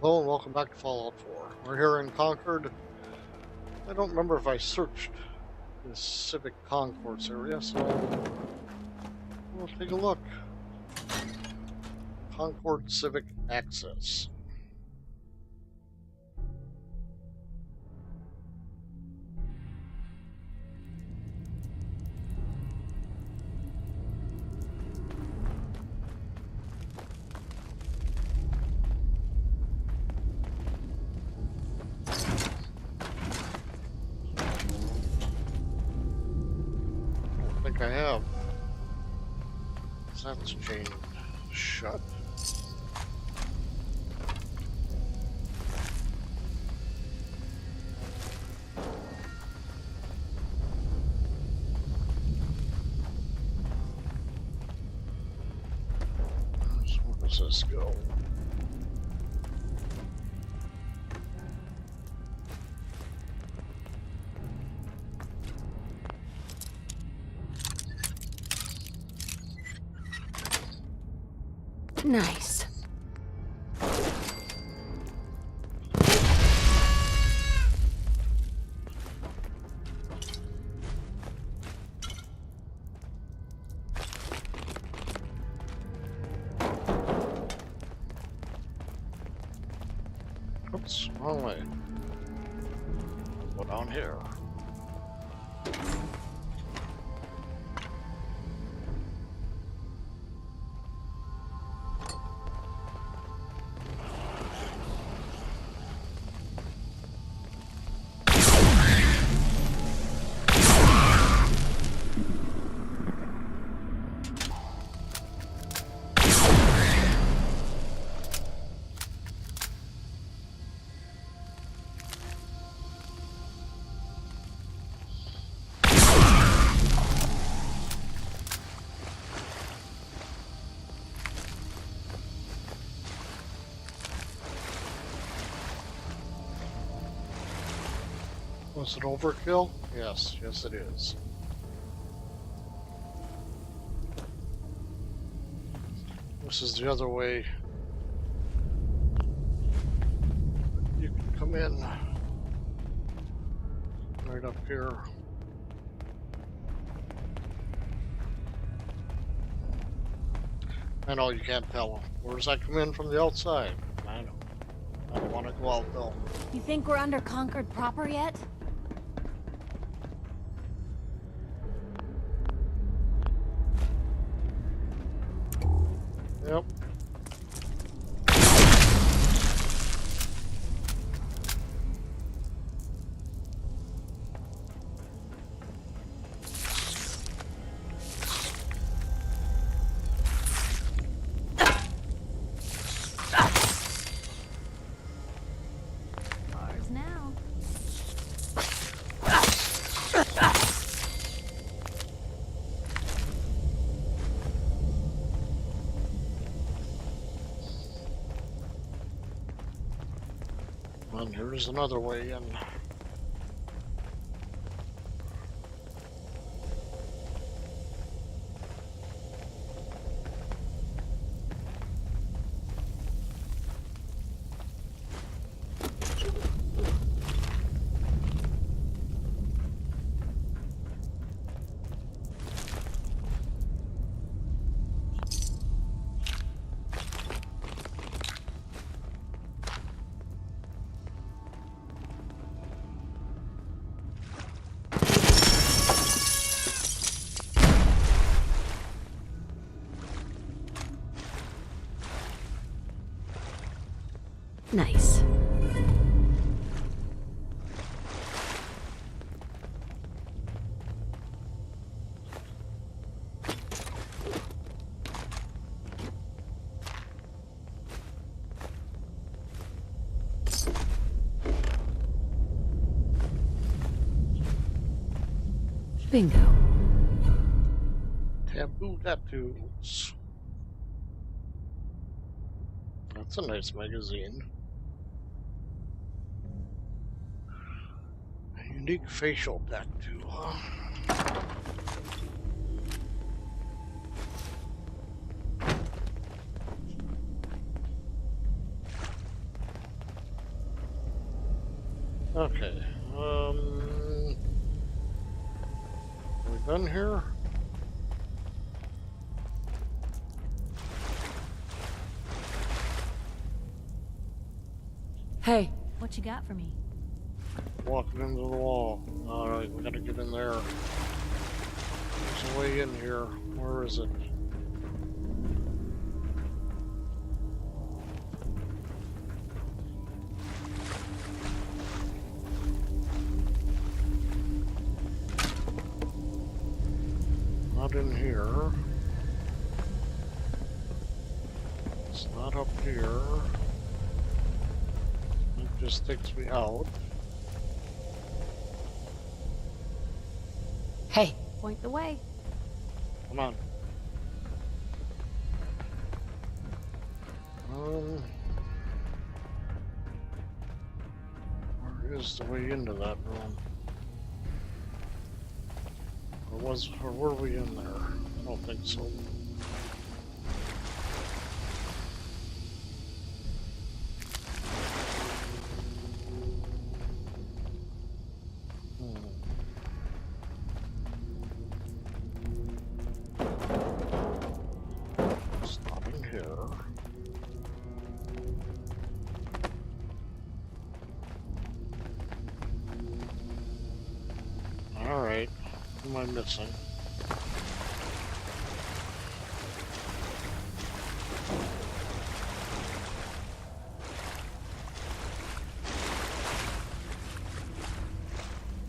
Hello and welcome back to Fallout 4. We're here in Concord. I don't remember if I searched this Civic Concourse area, so we'll take a look. Concord Civic Access. I have. That's chained shut. So where does this go? Nice. Oops, wrong way. Go down here. Was it overkill? Yes, yes it is. This is the other way. You can come in right up here. I know you can't tell. Where does that come in from the outside? I know. I don't want to go out though. You think we're under Concord proper yet? Yep. Ours now. And here's another way in. Nice. Bingo. Taboo tattoos. That's a nice magazine. A unique facial tattoo, huh? Okay. Are we done here? Hey, what you got for me? Walking into the wall. Alright, we gotta get in there. There's a way in here. Where is it? Not in here. It's not up here. It just takes me out. Hey, point the way. Come on. Where is the way into that room? Or were we in there? I don't think so. It's not in here. Alright. What am I missing?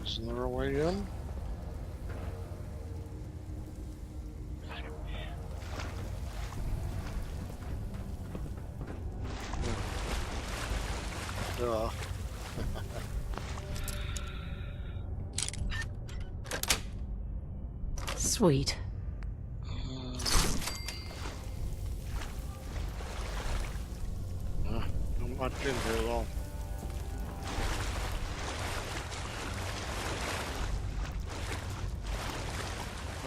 Isn't there a way in? Duh. Sweet. Not much in here though.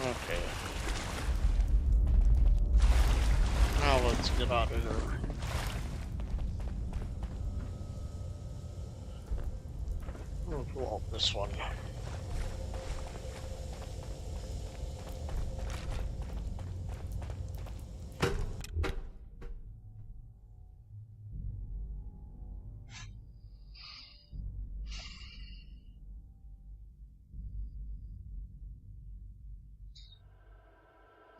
Okay. Now let's get out of here. We'll go out this one.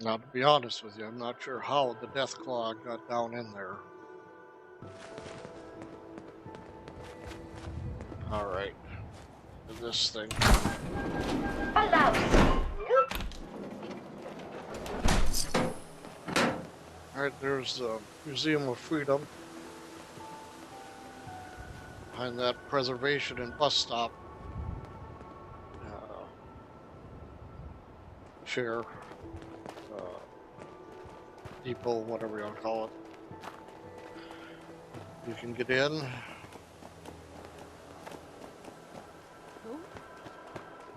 Now, to be honest with you, I'm not sure how the Deathclaw got down in there. Alright. This thing. Alright, there's the Museum of Freedom. Behind that preservation and bus stop. Chair. Depot, whatever you want to call it. You can get in.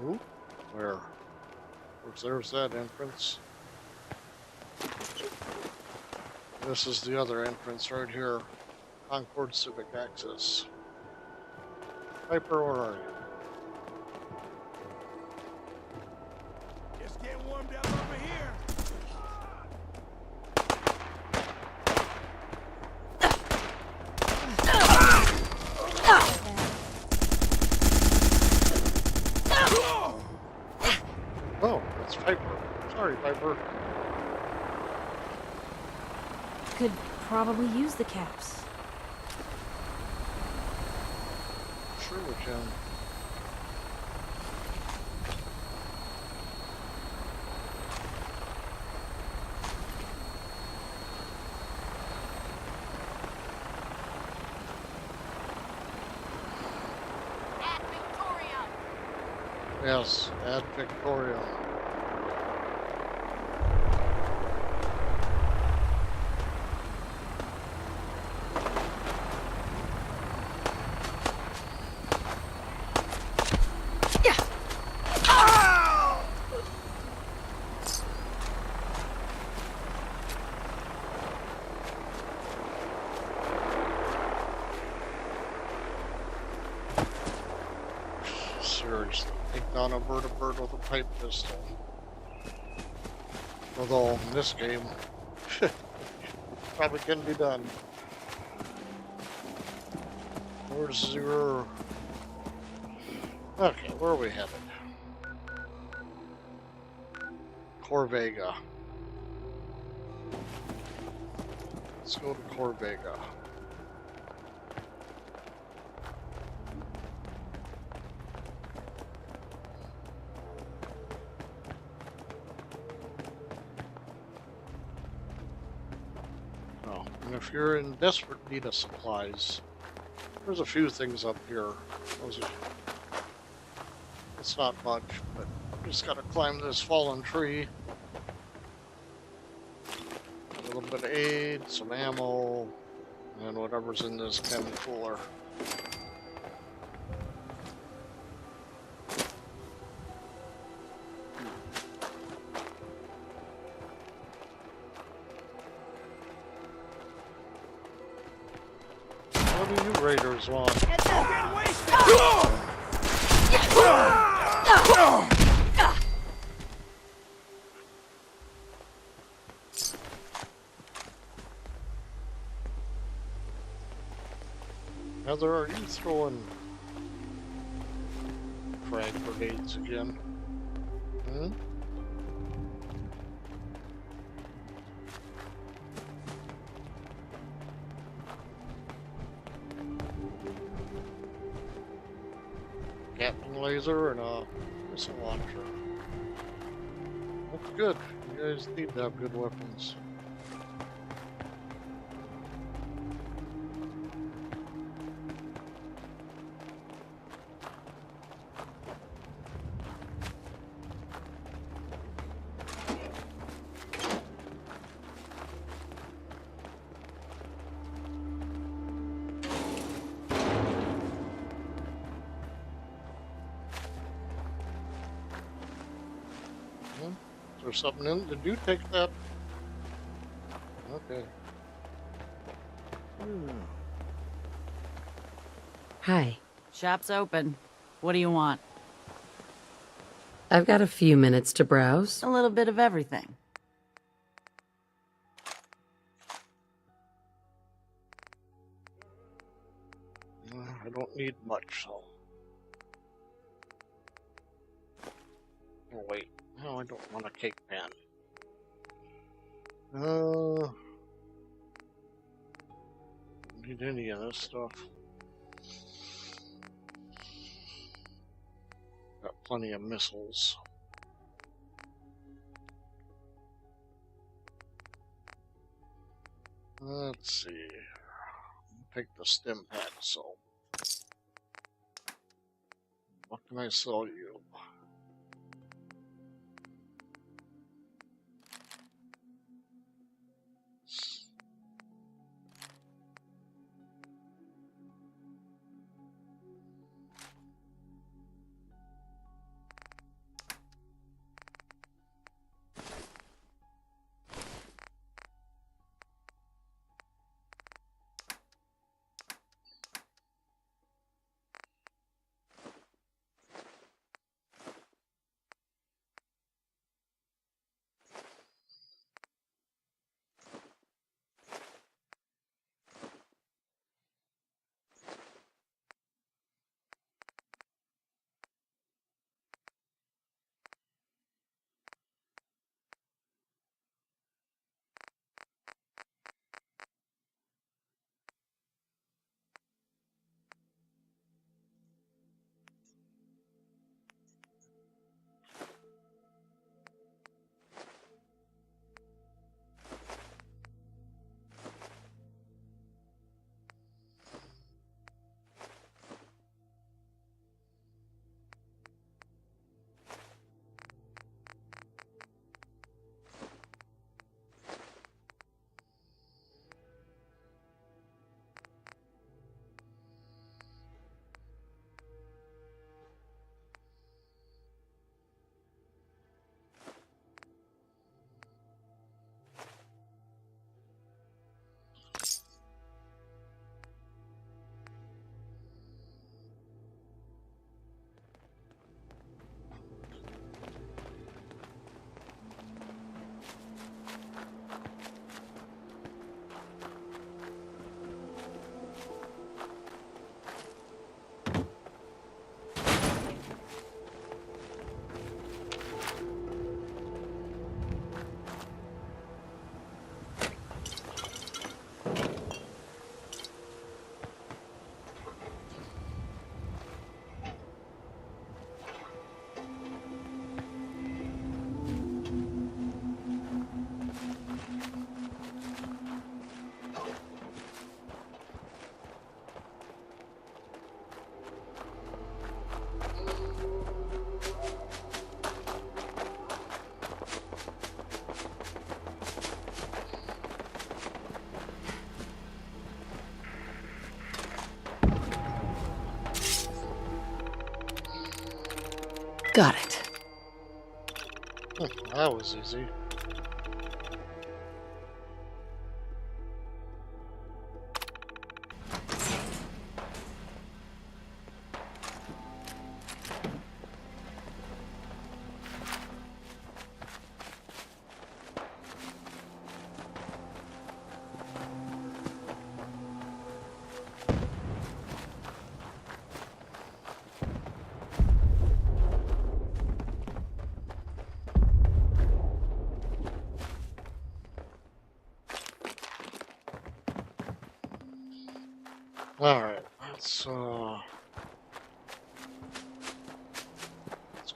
Who? Where? There's that entrance. This is the other entrance right here. Concord Civic Access. Piper, where are you? Just get warmed up over here. Oh, that's Piper. Sorry, Piper. Could probably use the caps. Sure we can. At Victoria. Yes, add Victoria. seriously. Take down a vertebrate with a pipe pistol. Although, in this game, probably can be done. Where's your... Okay, where are we headed? Corvega. Let's go to Corvega. Oh, and if you're in desperate need of supplies, there's a few things up here. It's not much, but just gotta climb this fallen tree. A little bit of aid, some ammo, and whatever's in this chem cooler. What do you raiders want? Get wasted! Heather, are you throwing frag grenades again? Hmm? Gatling laser and a missile launcher. That's good. You guys need to have good weapons. Is there something in? Did you take that? Okay. Hi. Shop's open. What do you want? I've got a few minutes to browse. A little bit of everything. I don't need much, so. Oh, wait. No, I don't want a cake pan. Don't need any of this stuff. Got plenty of missiles. Let's see. Take the stim pad, so. What can I sell you? Got it. That was easy. Alright, let's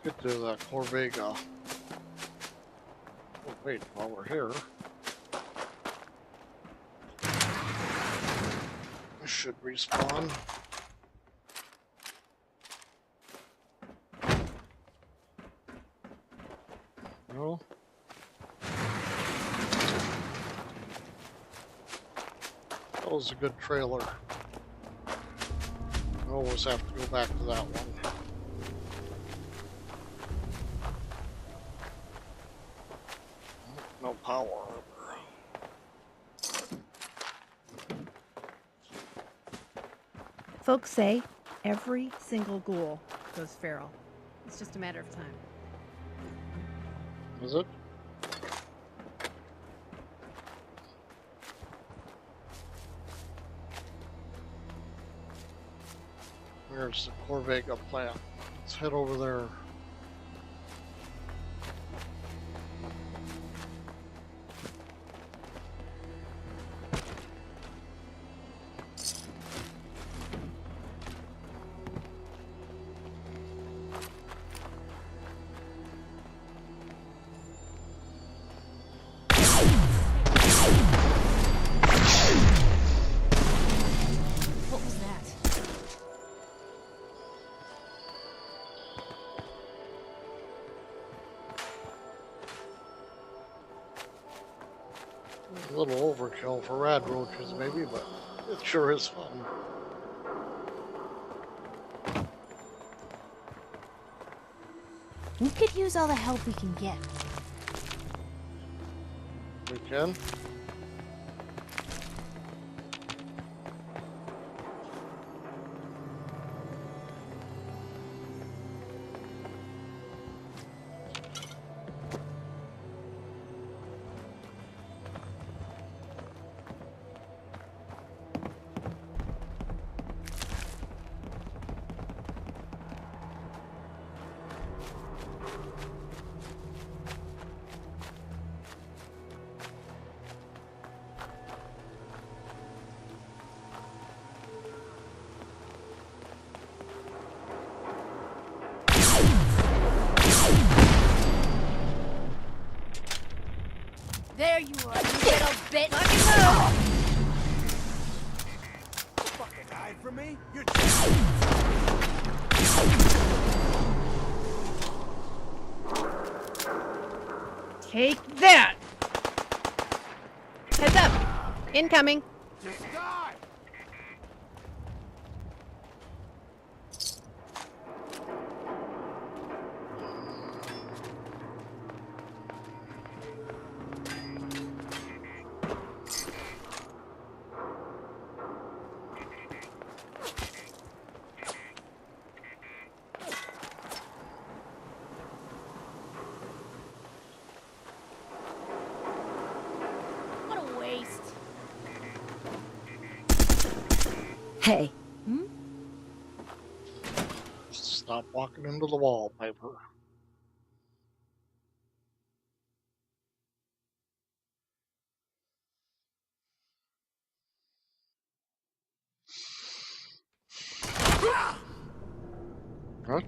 get to the Corvega. Oh wait, while we're here, I should respawn. No? That was a good trailer. I always have to go back to that one. No power. Folks say every single ghoul goes feral. It's just a matter of time. Is it? There's the Corvega plant. Let's head over there. What was that? A little overkill for rad roaches, maybe, but it sure is fun. We could use all the help we can get. We can. There you are, you little bitch! Fucking hide from me? You're Take that! Heads up! Incoming! just die! What a waste. Hey, Stop walking into the wall, Piper. Huh?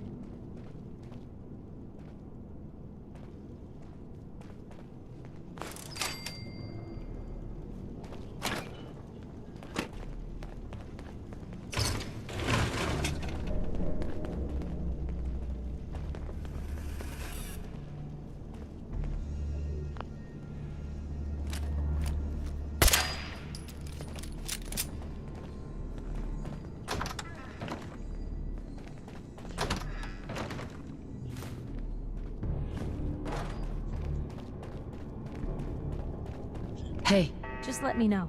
Just let me know.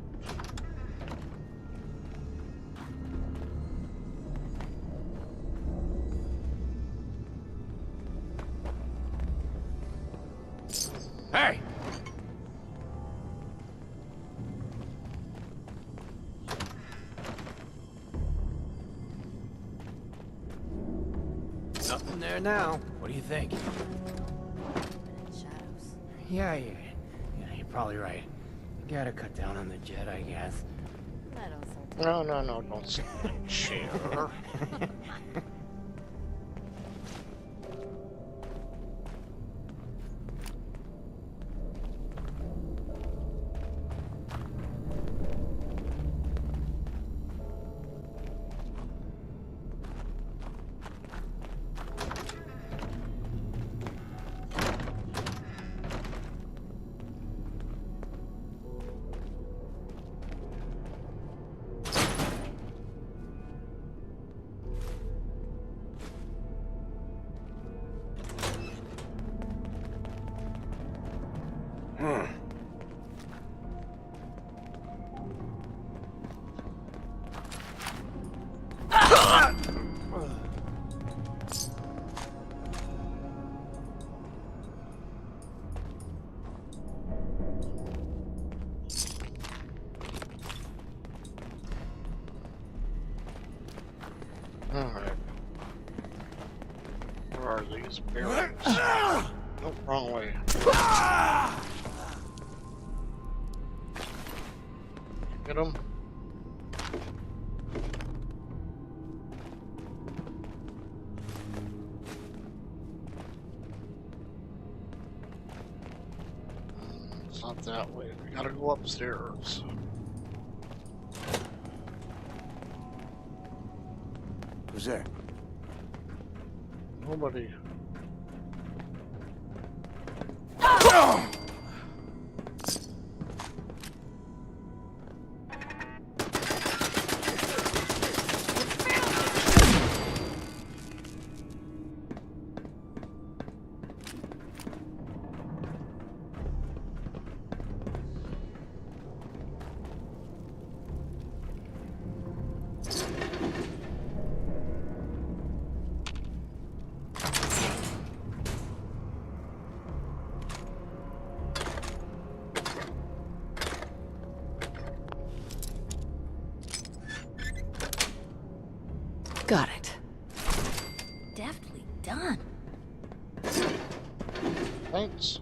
Hey! Nothing there now. What do you think? Shadows. Yeah, you're probably right. You gotta cut down on the jet, I guess. That also. No, don't sit in the chair. Alright. Where are these bearings? Nope, wrong way. Get them. It's not that way. We gotta go upstairs. Who's there? Nobody. Got it. Deftly done. Thanks.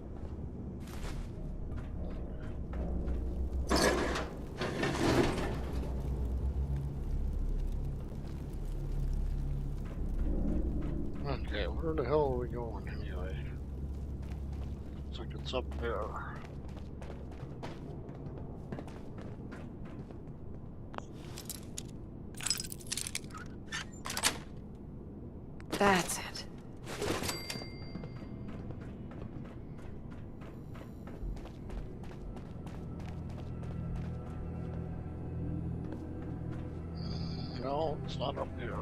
Okay, where the hell are we going anyway? Looks like it's up there. That's it. No, it's not up here.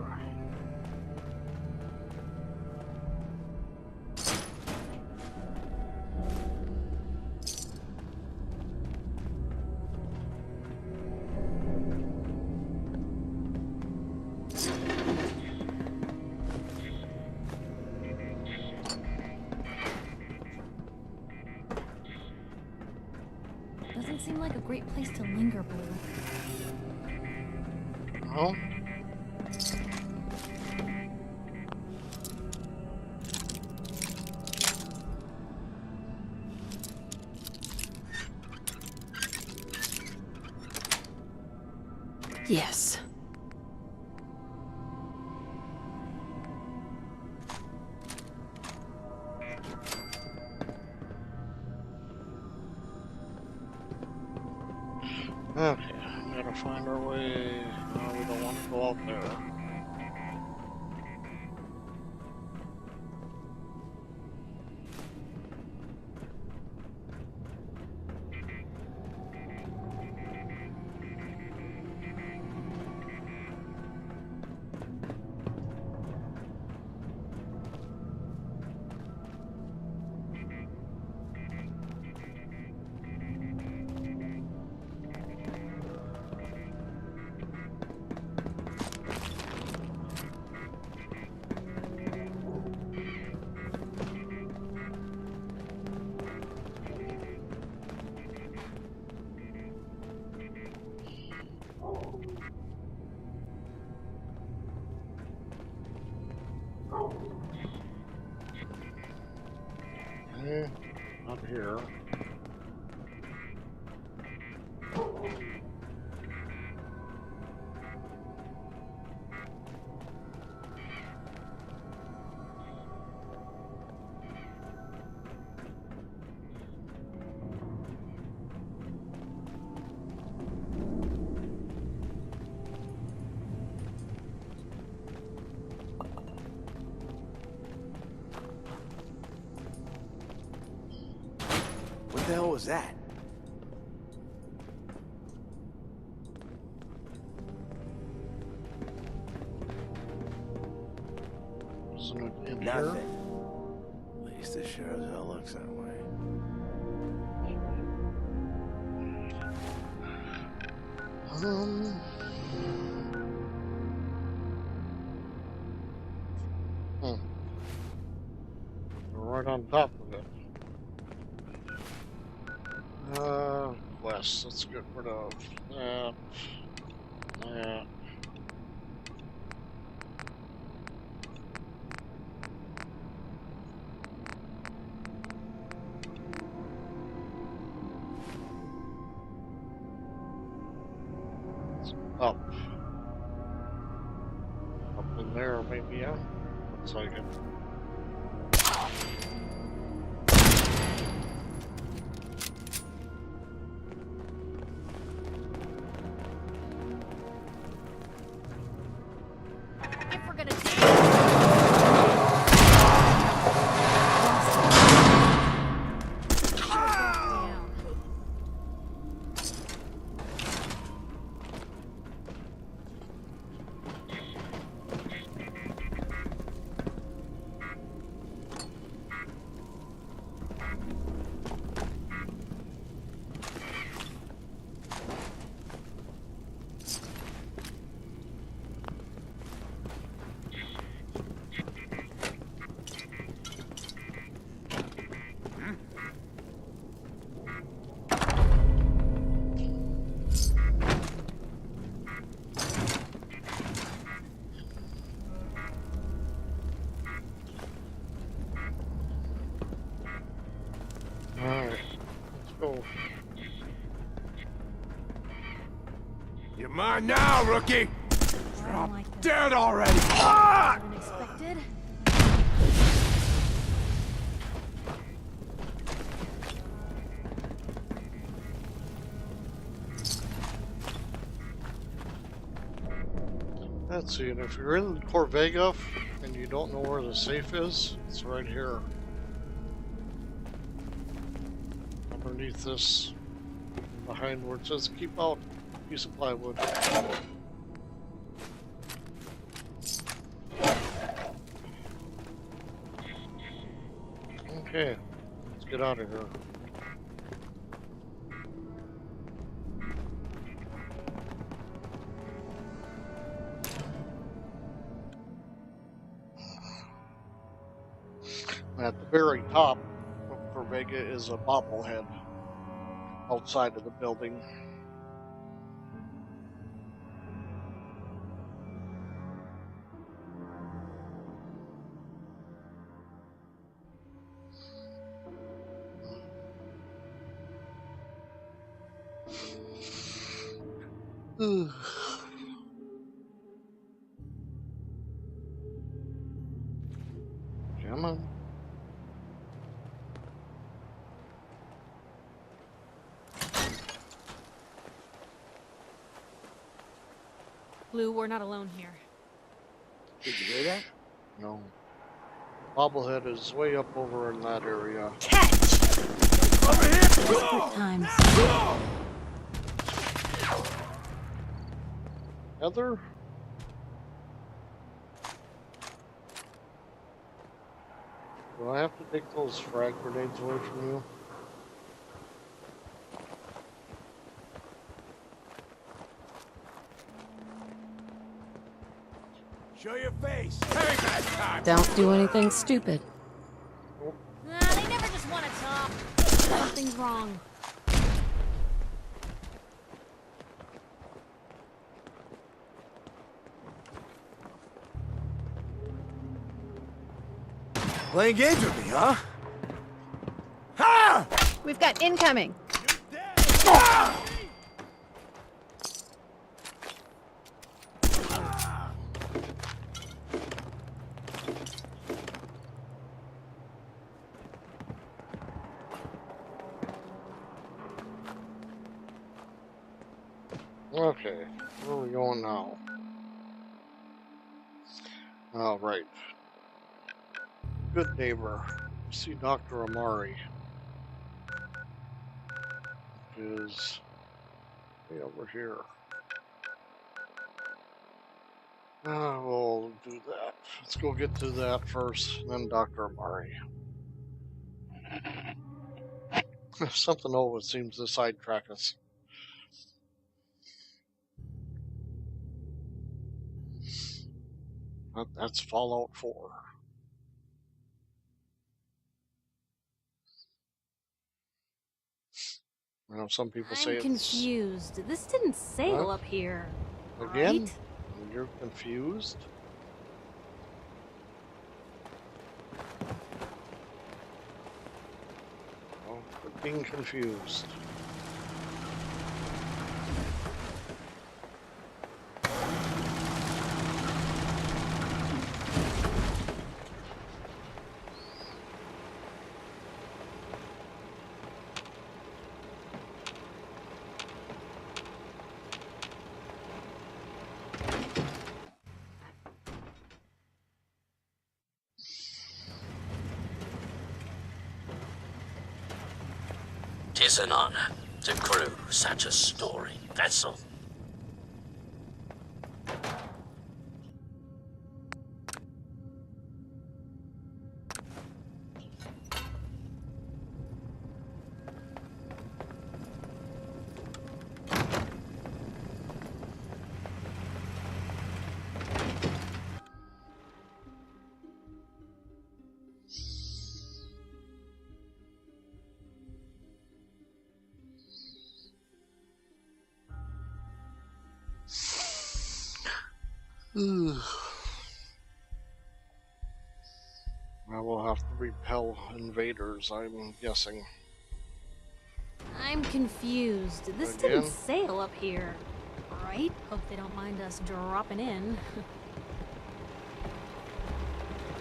Doesn't seem like a great place to linger, Blue. No? Yes. Okay, we gotta find our way. No, we don't want to go out there. Not here. What the hell was that? Isn't it in Nothing. here? At least it sure as hell looks that way. Um. Right on top of it. Quest. Let's get rid of that. That. Up. Up in there, maybe, yeah? Looks like it. If we're gonna do down. Alright. Let's go. You're mine now, rookie! I don't like that. Dead already! Better than expected. Let's see, and if you're in Corvega and you don't know where the safe is, it's right here. Underneath this, behind where it says keep out, piece of plywood. Okay, let's get out of here. At the very top of Corvega is a bobblehead outside of the building. Come on. Blue, we're not alone here. Did you hear that? No. Bobblehead is way up over in that area. Desperate times. Heather? Do I have to take those frag grenades away from you? Show your face! Hey, that time! Don't do anything stupid. Nah, they never just want to talk. Something's wrong. Playing games with me, huh? We've got incoming. Okay, where are we going now? All right. Good neighbor. See Dr. Amari. Is way over here. We'll do that. Let's go get to that first, and then Dr. Amari. Something always seems to sidetrack us. But that's Fallout 4. I know some people say I'm it's... confused. This didn't sail What? up here. Again? Right? You're confused? Oh, quit being confused. Tis an honor to crew such a storied vessel. I will have to repel invaders, I'm guessing. I'm confused. This Again? didn't sail up here. Right? Hope they don't mind us dropping in.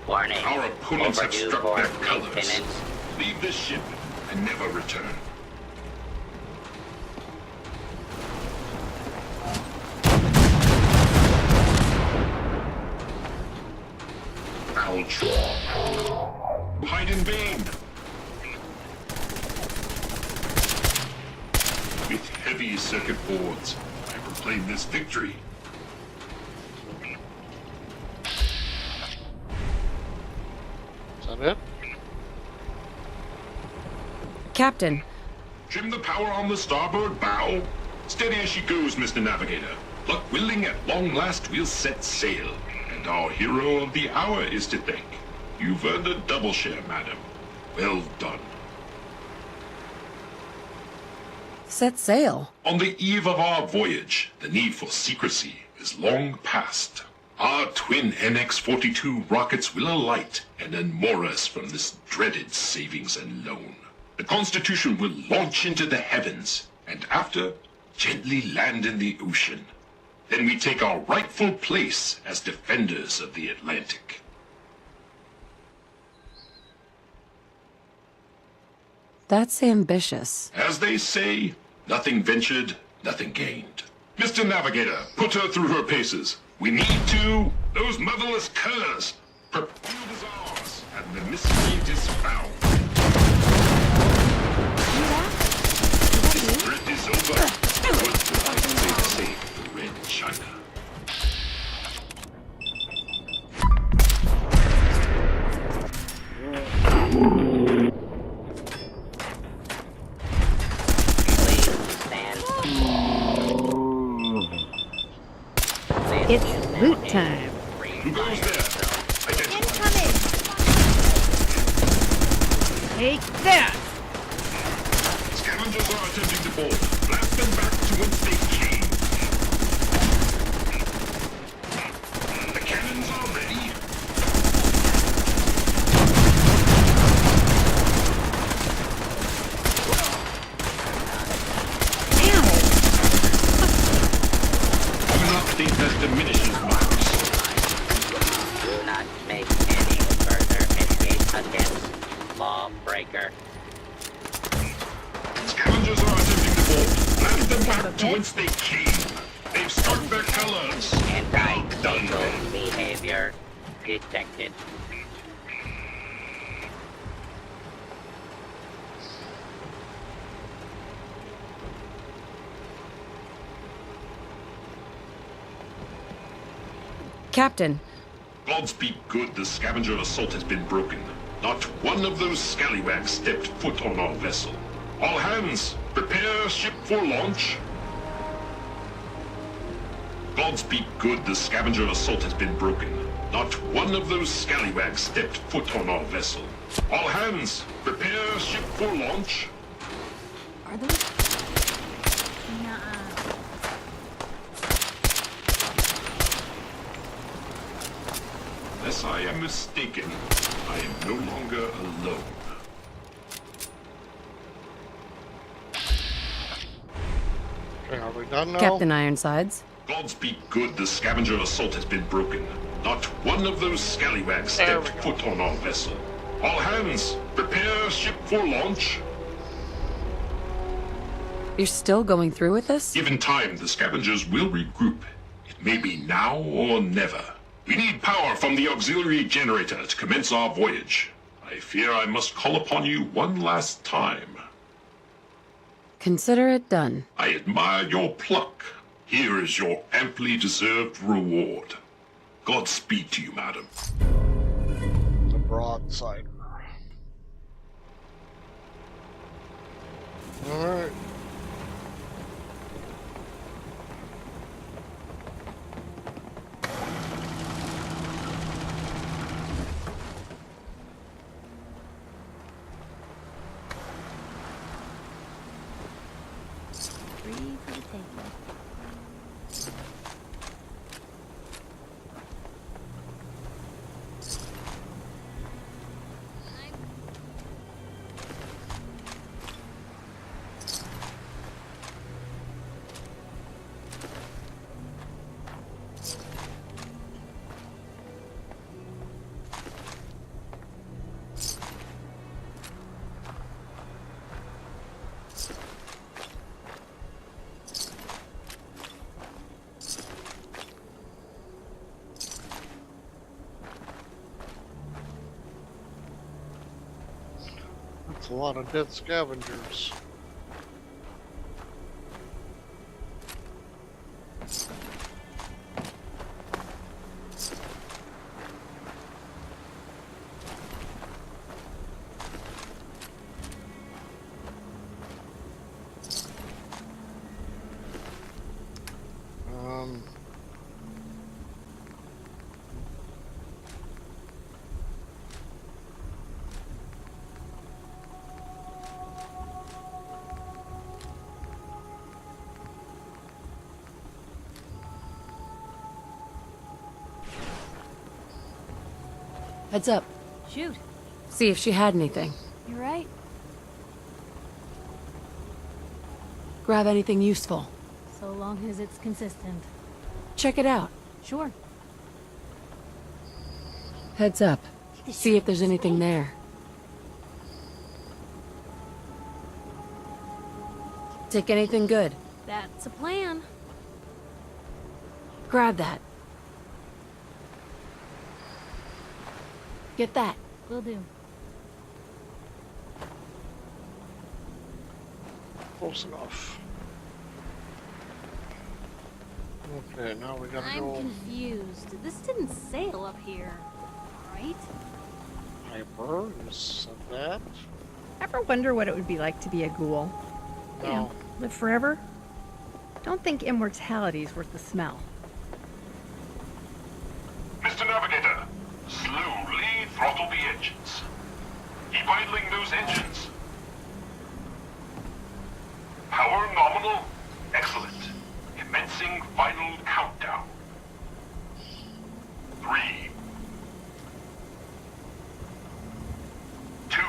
Warning. Our opponents have Overdue struck for their colors. maintenance. Leave this ship and never return. Ouch. Hide in vain. With heavy circuit boards, I proclaim this victory. Is that it? Captain, Trim the power on the starboard bow. Steady as she goes, Mr. Navigator. Luck willing, at long last we'll set sail. And our hero of the hour is to thank. You've earned a double share, madam. Well done. set sail. On the eve of our voyage, the need for secrecy is long past. Our twin NX-42 rockets will alight and unmoor us from this dreaded savings and loan. The Constitution will launch into the heavens, and after, gently land in the ocean. Then we take our rightful place as defenders of the Atlantic. That's ambitious. As they say, nothing ventured, nothing gained. Mr. Navigator, put her through her paces. We need to... Those motherless curs! Field is ours, and the miscreant is found. The threat is over. What did I say? The Red China. It's loot time. Who goes there? Incoming! Take that! Scavengers are attempting to board. Blast them back to whence they came. The cannons are ready. whence they came. They've struck their colors. Anti-social behavior detected. Captain, Gods be good, the scavenger assault has been broken. Not one of those scallywags stepped foot on our vessel. All hands, prepare ship for launch. Gods be good, the scavenger assault has been broken. Not one of those scallywags stepped foot on our vessel. All hands, prepare ship for launch. Are those? Nuh-uh. Unless I am mistaken, I am no longer alone. Okay, are we done now? Captain Ironsides. Gods be good, the scavenger assault has been broken. Not one of those scallywags There we stepped go. foot on our vessel. All hands, prepare ship for launch. You're still going through with this? Given time, the scavengers will regroup. It may be now or never. We need power from the auxiliary generator to commence our voyage. I fear I must call upon you one last time. Consider it done. I admire your pluck. Here is your amply deserved reward. Godspeed to you, madam. The broadside. Alright. Free for the taking. That's a lot of dead scavengers. Um, Heads up. Shoot, See if she had anything. you're right. Grab anything useful. So long as it's consistent. Check it out. Sure. Heads up. See if there's anything there. Take anything good. That's a plan. Grab that. Get that. Will do. close enough. Okay, now we gotta I'm go confused. This didn't sail up here, right? hyper. You said that? Ever wonder what it would be like to be a ghoul? You No. know, live forever? Don't think immortality's worth the smell. Mr. Navigator, slowly throttle the engines. Keep idling those engines. Power nominal. Excellent. Commencing final countdown. 3, 2,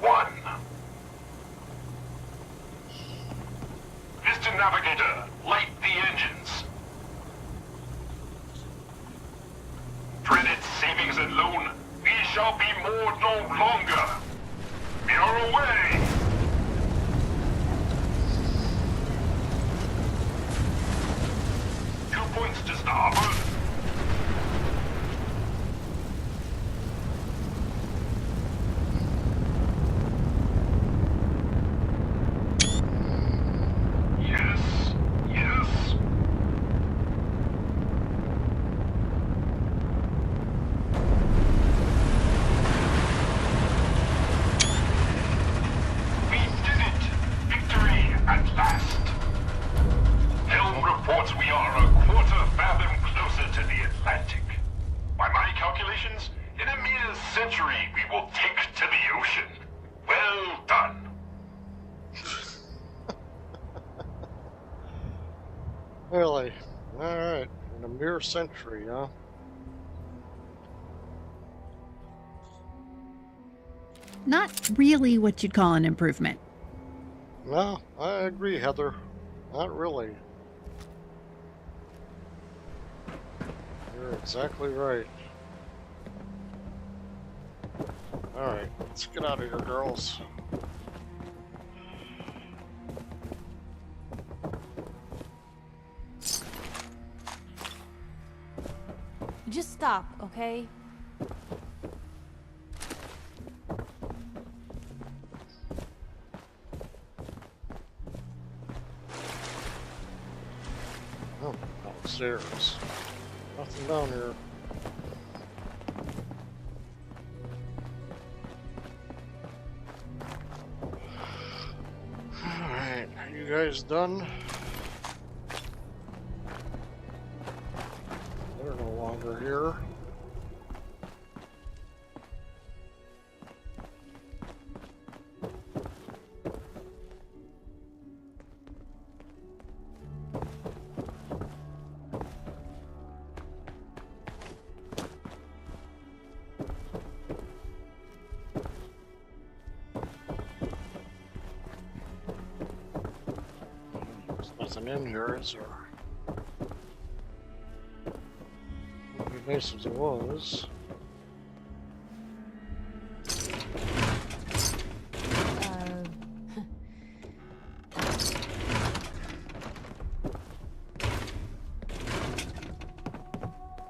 1. Mr. Navigator, light the engines. Dreaded savings and loan, we shall be moored no longer. We are away. points to starboard. Yes, yes. We did it! Victory at last! Helm reports we are a quarter fathom closer to the Atlantic. By my calculations, in a mere century we will take to the ocean. Well done. Really? Alright. In a mere century, huh? Not really what you'd call an improvement. No, I agree, Heather. Not really. You're exactly right. Alright, let's get out of here, girls. Just stop, okay? Oh, downstairs. Nothing down here. Alright, are you guys done? They're no longer here. There's nothing in here, is there? Would be nice if there was.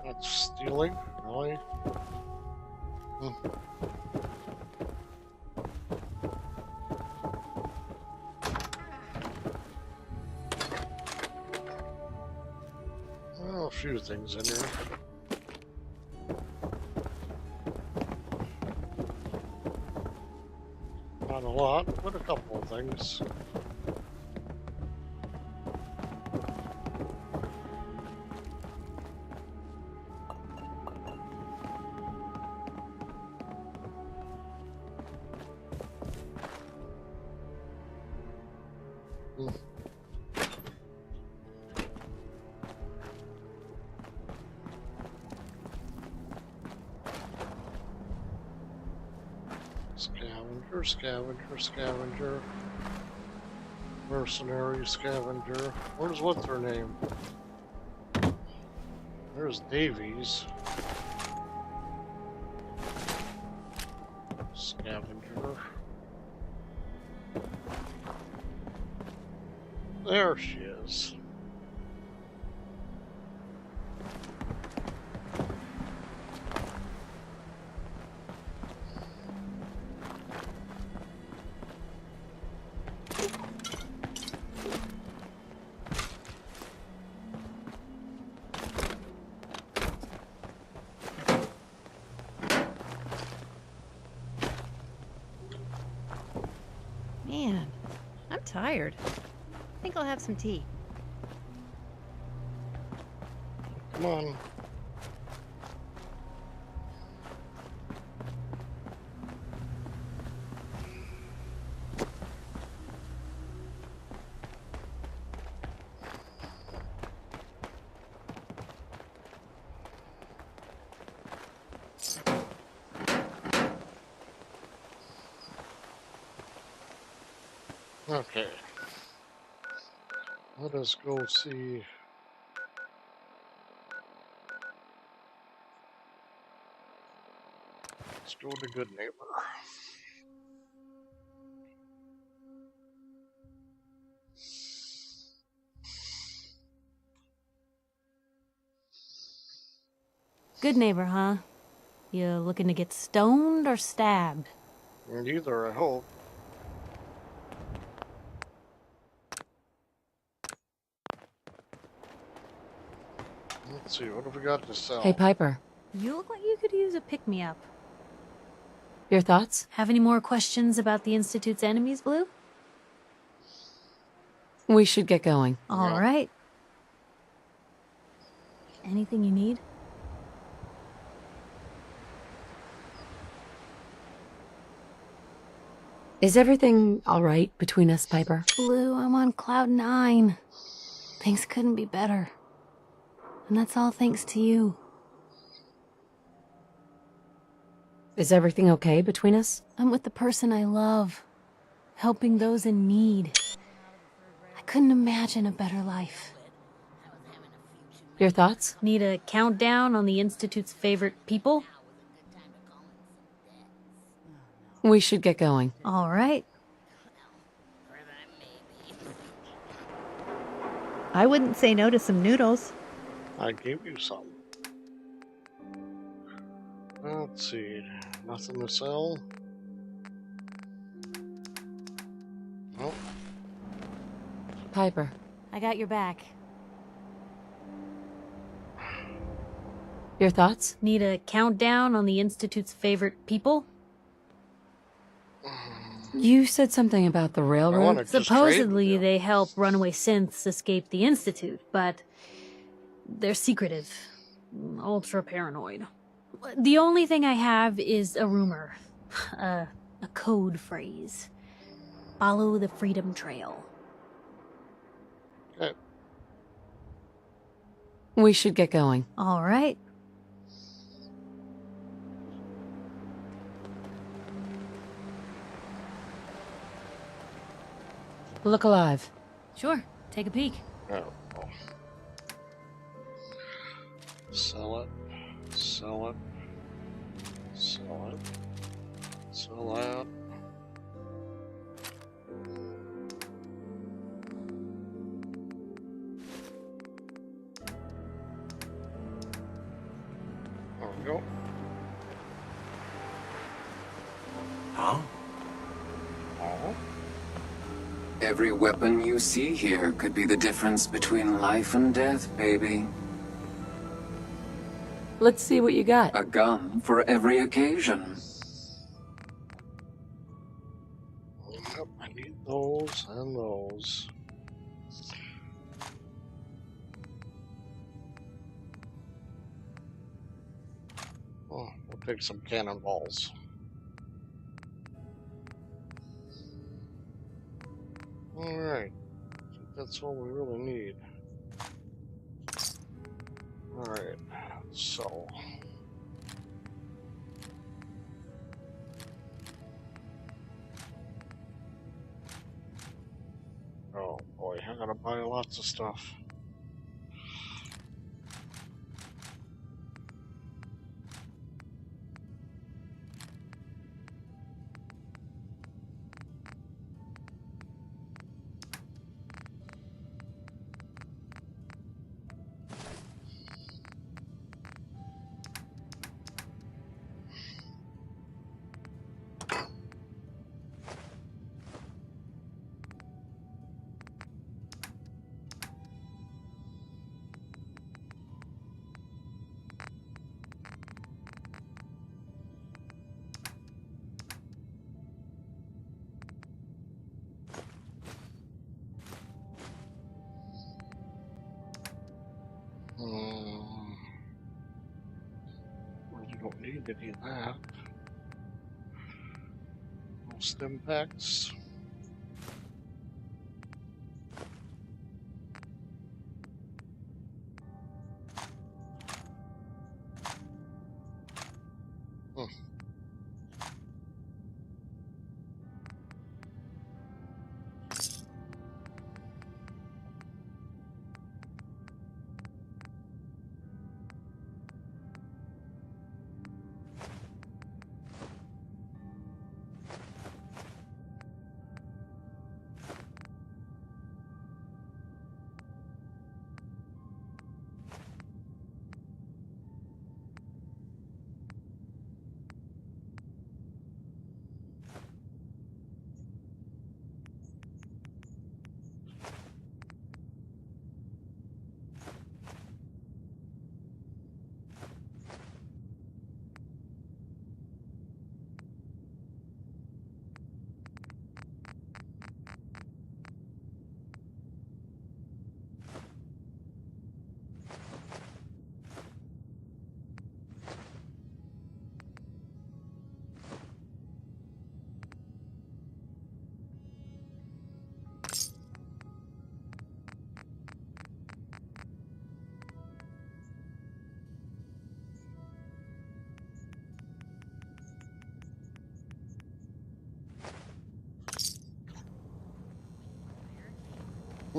That's stealing, really? Well, a few things in here. Not a lot, but a couple of things. Scavenger, scavenger, scavenger. Mercenary, scavenger. What's her name? There's Davies. Scavenger. There she is. Man, I'm tired. I think I'll have some tea. Come on. Okay. Let us go see. Let's go to Good Neighbor. Good neighbor, huh? You looking to get stoned or stabbed? Neither, I hope. Let's see, what have we got to sell? Hey, Piper. You look like you could use a pick-me-up. Your thoughts? Have any more questions about the Institute's enemies, Blue? We should get going. All right. Anything you need? Is everything all right between us, Piper? Blue, I'm on cloud 9. Things couldn't be better. And that's all thanks to you. Is everything okay between us? I'm with the person I love, helping those in need. I couldn't imagine a better life. Your thoughts? Need a countdown on the Institute's favorite people? We should get going. All right. I wouldn't say no to some noodles. I gave you some. Let's see. Nothing to sell. Nope. Piper. I got your back. Your thoughts? Need a countdown on the Institute's favorite people? You said something about the railroad. Supposedly, they help runaway synths escape the Institute, but they're secretive, ultra paranoid. The only thing I have is a rumor, a code phrase. Follow the Freedom Trail. Okay. We should get going. All right. Look alive. Sure, take a peek. Oh. Sell it. Sell it. Sell it. Sell that. There we go. Huh? Oh. Every weapon you see here could be the difference between life and death, baby. Let's see what you got. A gun for every occasion. Yep, I need those and those. Oh, we'll take some cannonballs. Alright, I think that's all we really need. Alright, so... Oh boy, I gotta buy lots of stuff. Well, you don't need any of that. No stim packs.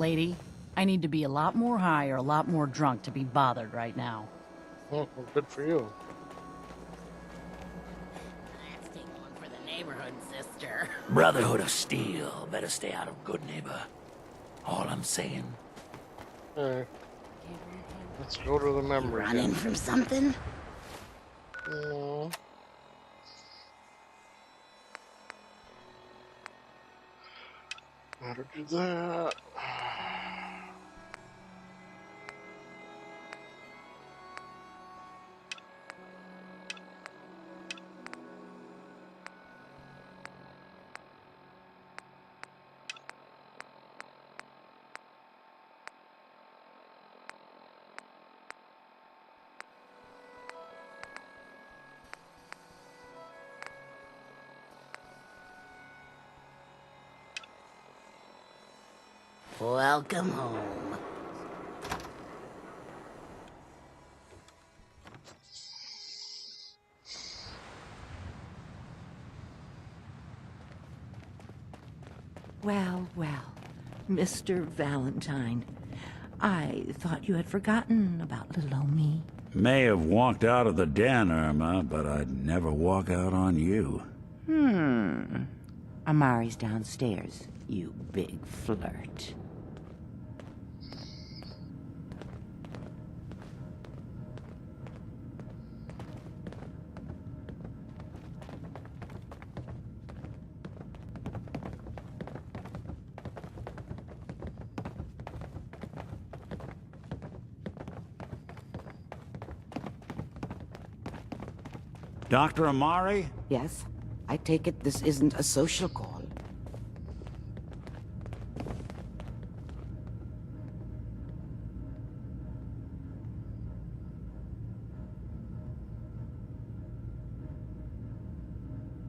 Lady, I need to be a lot more high or a lot more drunk to be bothered right now. Well, good for you. Let's take one for the neighborhood, sister. Brotherhood of Steel. Better stay out of Good Neighbor. All I'm saying. Hey, let's go to the memory. Running from something? Oh. Gotta do that. Welcome home. Well, Mr. Valentine. I thought you had forgotten about little old me. May have walked out of the den, Irma, but I'd never walk out on you. Amari's downstairs, you big flirt. Dr. Amari? Yes? I take it this isn't a social call.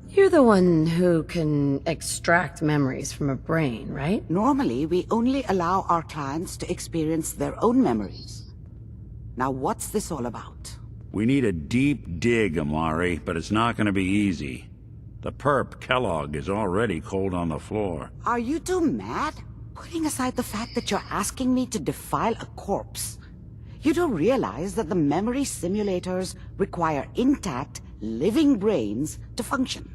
You're the one who can extract memories from a brain, right? Normally, we only allow our clients to experience their own memories. Now, what's this all about? We need a deep dig, Amari, but it's not going to be easy. The perp, Kellogg, is already cold on the floor. Are you two mad? Putting aside the fact that you're asking me to defile a corpse, you do realize that the memory simulators require intact, living brains to function.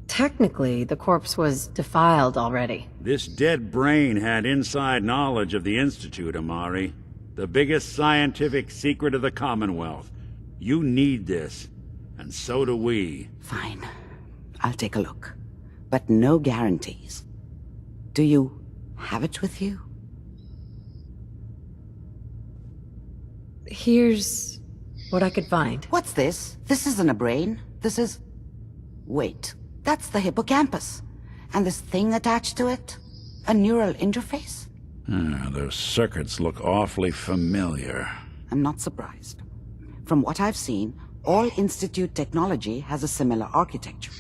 Technically, the corpse was defiled already. This dead brain had inside knowledge of the Institute, Amari. The biggest scientific secret of the Commonwealth. You need this, and so do we. Fine. I'll take a look. But no guarantees. Do you have it with you? Here's what I could find. What's this? This isn't a brain. This is... Wait. That's the hippocampus. And this thing attached to it? A neural interface? Those circuits look awfully familiar. I'm not surprised. From what I've seen, all Institute technology has a similar architecture.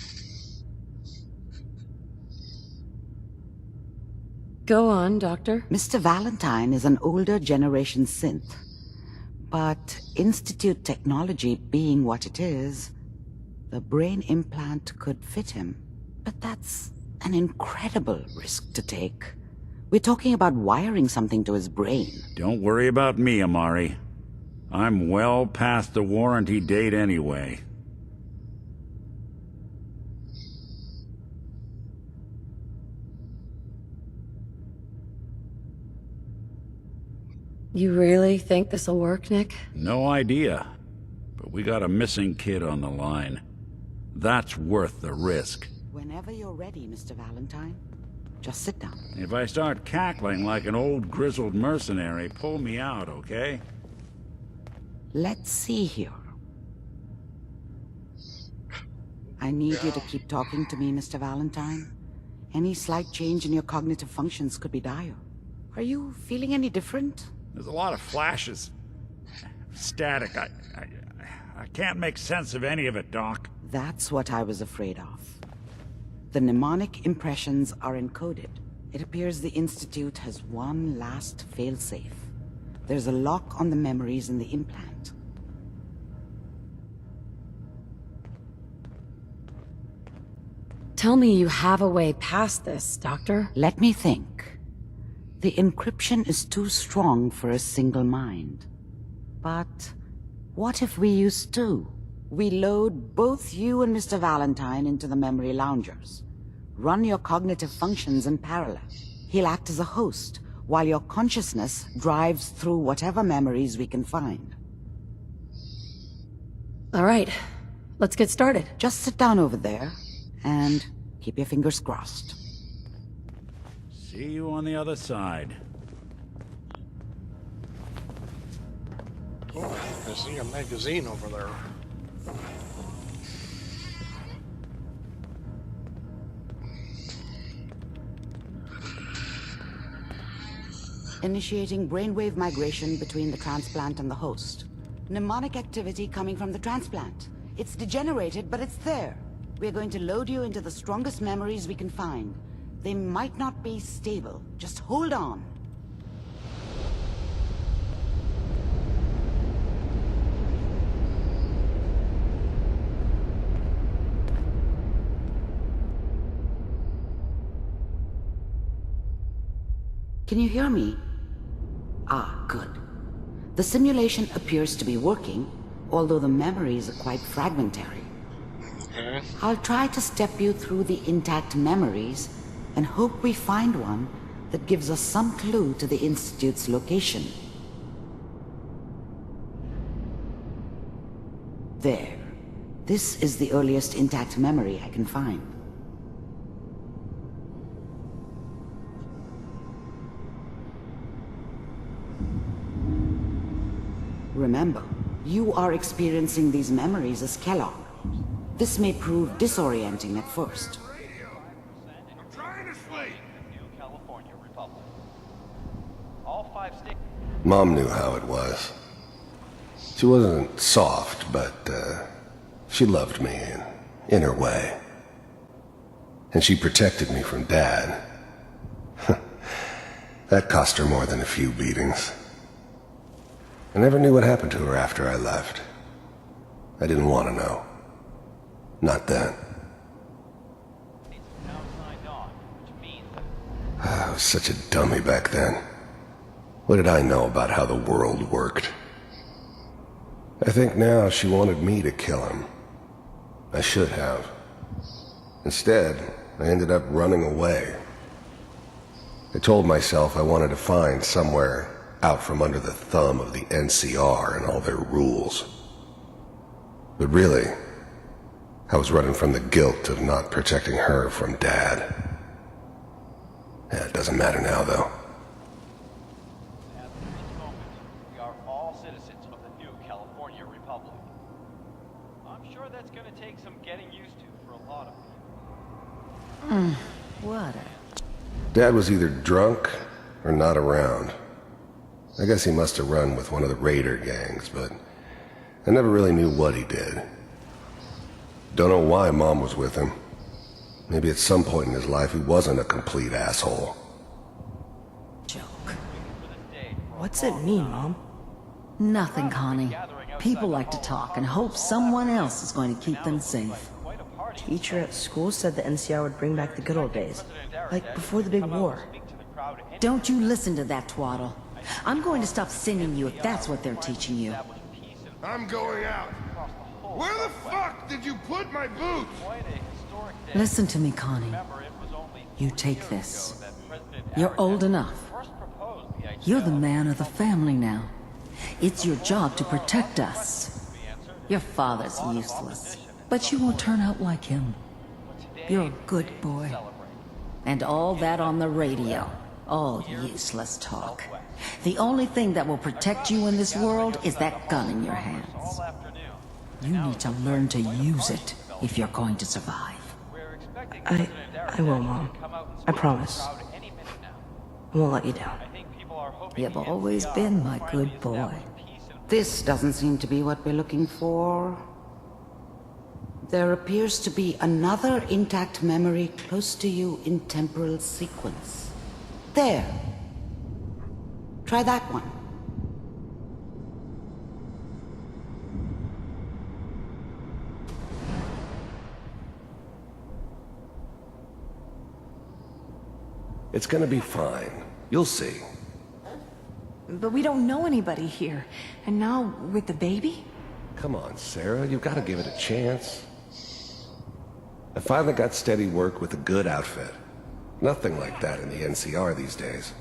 Go on, Doctor. Mr. Valentine is an older generation synth. But Institute technology being what it is, the brain implant could fit him. But that's an incredible risk to take. We're talking about wiring something to his brain. Don't worry about me, Amari. I'm well past the warranty date anyway. You really think this'll work, Nick? No idea. But we got a missing kid on the line. That's worth the risk. Whenever you're ready, Mr. Valentine. Just sit down. If I start cackling like an old grizzled mercenary, pull me out, okay? Let's see here. I need you to keep talking to me, Mr. Valentine. Any slight change in your cognitive functions could be dire. Are you feeling any different? There's a lot of flashes. Static. I can't make sense of any of it, Doc. That's what I was afraid of. The mnemonic impressions are encoded. It appears the Institute has one last failsafe. There's a lock on the memories in the implant. Tell me you have a way past this, Doctor. Let me think. The encryption is too strong for a single mind. But what if we use two? We load both you and Mr. Valentine into the memory loungers. Run your cognitive functions in parallel. He'll act as a host, while your consciousness drives through whatever memories we can find. All right, let's get started. Just sit down over there, and keep your fingers crossed. See you on the other side. Oh, I see a magazine over there. Initiating brainwave migration between the transplant and the host. Mnemonic activity coming from the transplant. It's degenerated, but it's there. We're going to load you into the strongest memories we can find. They might not be stable. Just hold on. Can you hear me? Ah, good. The simulation appears to be working, although the memories are quite fragmentary. Okay. I'll try to step you through the intact memories and hope we find one that gives us some clue to the Institute's location. There. This is the earliest intact memory I can find. Remember, you are experiencing these memories as Kellogg. This may prove disorienting at first. Mom knew how it was. She wasn't soft, but she loved me in her way. And she protected me from Dad. That cost her more than a few beatings. I never knew what happened to her after I left. I didn't want to know. Not then. I was such a dummy back then. What did I know about how the world worked? I think now she wanted me to kill him. I should have. Instead, I ended up running away. I told myself I wanted to find somewhere out from under the thumb of the NCR and all their rules. But really, I was running from the guilt of not protecting her from Dad. Yeah, it doesn't matter now, though. We are all citizens of the new California Republic. I'm sure that's going to take some getting used to for a lot of people. What Dad was either drunk or not around. I guess he must have run with one of the raider gangs, but I never really knew what he did. Don't know why Mom was with him. Maybe at some point in his life he wasn't a complete asshole. joke? What's it mean, Mom? Nothing, Connie. People like to talk and hope someone else is going to keep them safe. Teacher at school said the NCR would bring back the good old days, like before the big war. Don't you listen to that twaddle. I'm going to stop singing you if that's what they're teaching you. I'm going out. Where the fuck did you put my boots? Listen to me, Connie. You take this. You're old enough. You're the man of the family now. It's your job to protect us. Your father's useless, but you won't turn out like him. You're a good boy. And all that on the radio. All useless talk. The only thing that will protect you in this world is that gun in your hands. You need to learn to use it if you're going to survive. I will, Mom. I promise. I won't let you down. You've always been my good boy. This doesn't seem to be what we're looking for. There appears to be another intact memory close to you in temporal sequence. There. Try that one. It's gonna be fine. You'll see. But we don't know anybody here. And now, with the baby? Come on, Sarah, you've got to give it a chance. I finally got steady work with a good outfit. Nothing like that in the NCR these days.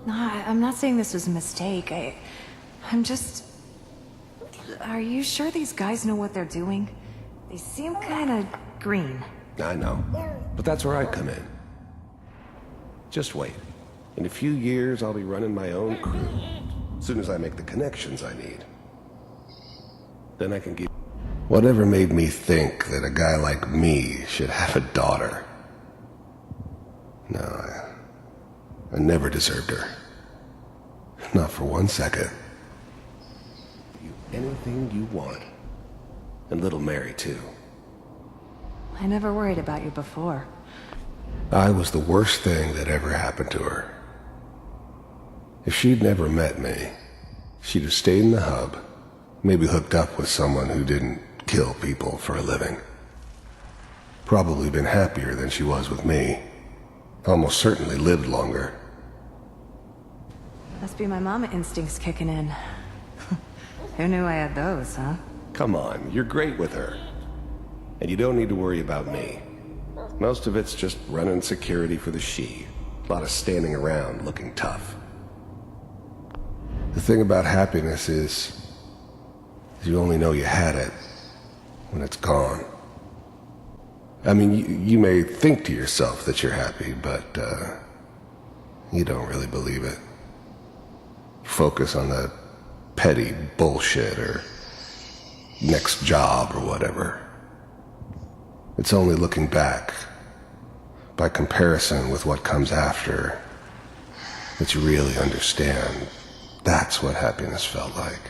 No, I'm not saying this was a mistake. I'm just... Are you sure these guys know what they're doing? They seem kind of green. I know, but that's where I come in. Just wait. In a few years, I'll be running my own crew. As soon as I make the connections I need. Then I can get... Whatever made me think that a guy like me should have a daughter? No, I never deserved her. Not for 1 second. You anything you want. And little Mary, too. I never worried about you before. I was the worst thing that ever happened to her. If she'd never met me, she'd have stayed in the hub, maybe hooked up with someone who didn't kill people for a living. Probably been happier than she was with me. Almost certainly lived longer. Must be my mama instincts kicking in. Who knew I had those, huh? Come on, you're great with her. And you don't need to worry about me. Most of it's just running security for the she. A lot of standing around looking tough. The thing about happiness is you only know you had it when it's gone. I mean, you may think to yourself that you're happy, but you don't really believe it. Focus on the petty bullshit or next job or whatever. It's only looking back, by comparison with what comes after, that you really understand. That's what happiness felt like.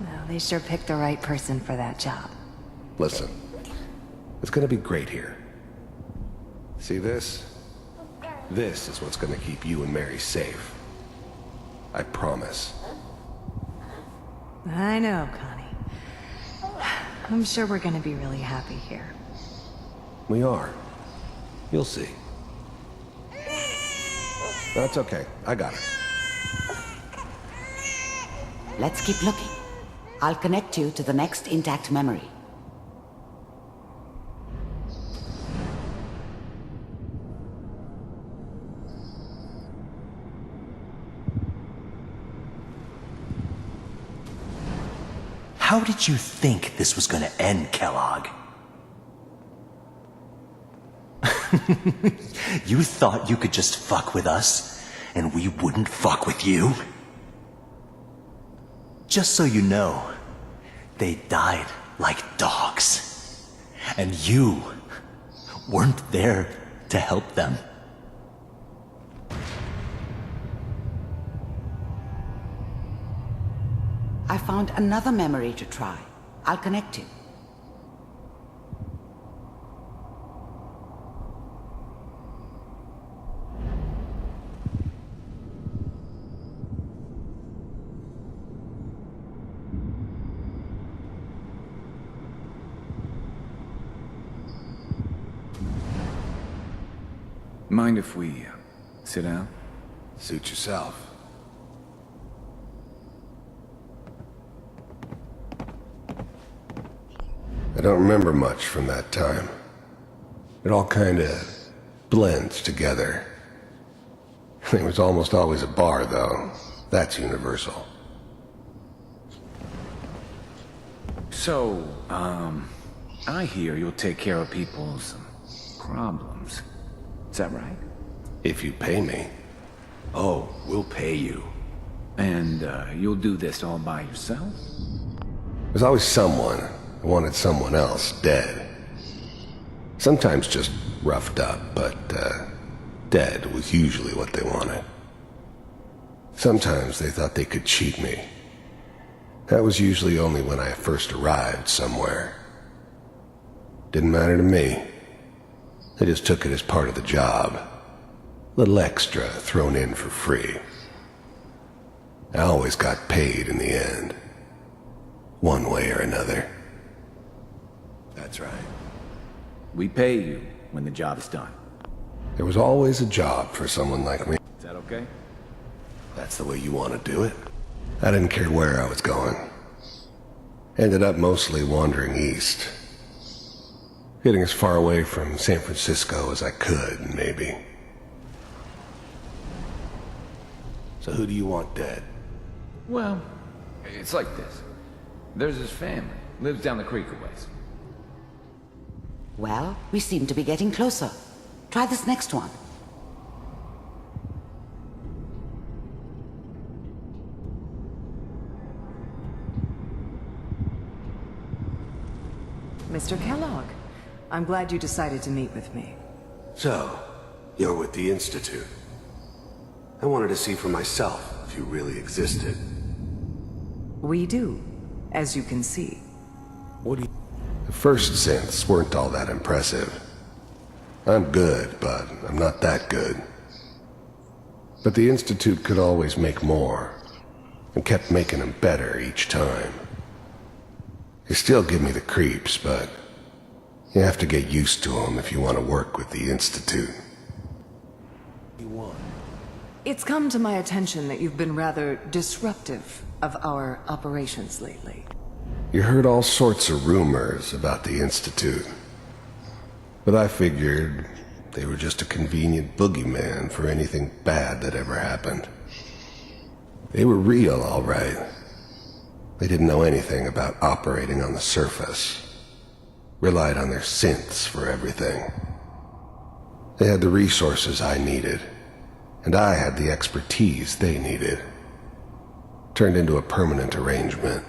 Well, they sure picked the right person for that job. Listen, it's gonna be great here. See this? This is what's gonna keep you and Mary safe. I promise. I know, Connie. I'm sure we're gonna be really happy here. We are. You'll see. That's okay. I got it. Let's keep looking. I'll connect you to the next intact memory. How did you think this was gonna end, Kellogg? You thought you could just fuck with us, and we wouldn't fuck with you? Just so you know, they died like dogs. And you weren't there to help them. I found another memory to try. I'll connect you. Mind if we sit down? Suit yourself. I don't remember much from that time. It all kinda blends together. There was almost always a bar, though. That's universal. So, I hear you'll take care of people's problems. Is that right? If you pay me. Oh, we'll pay you. And, you'll do this all by yourself? There's always someone who wanted someone else dead. Sometimes just roughed up, but, dead was usually what they wanted. Sometimes they thought they could cheat me. That was usually only when I first arrived somewhere. Didn't matter to me. They just took it as part of the job. A little extra thrown in for free. I always got paid in the end. One way or another. That's right. We pay you when the job is done. There was always a job for someone like me. Is that okay? That's the way you want to do it. I didn't care where I was going. Ended up mostly wandering east. Getting as far away from San Francisco as I could, maybe. So who do you want dead? Well, it's like this. There's his family. Lives down the creek a ways. Well, we seem to be getting closer. Try this next one. Mr. Kellogg, I'm glad you decided to meet with me. So, you're with the Institute. I wanted to see for myself if you really existed. We do, as you can see. What do you... The first synths weren't all that impressive. I'm good, but I'm not that good. But the Institute could always make more, and kept making them better each time. They still give me the creeps, but you have to get used to them if you want to work with the Institute. It's come to my attention that you've been rather disruptive of our operations lately. You heard all sorts of rumors about the Institute. But I figured they were just a convenient boogeyman for anything bad that ever happened. They were real, all right. They didn't know anything about operating on the surface. Relied on their synths for everything. They had the resources I needed, and I had the expertise they needed. Turned into a permanent arrangement.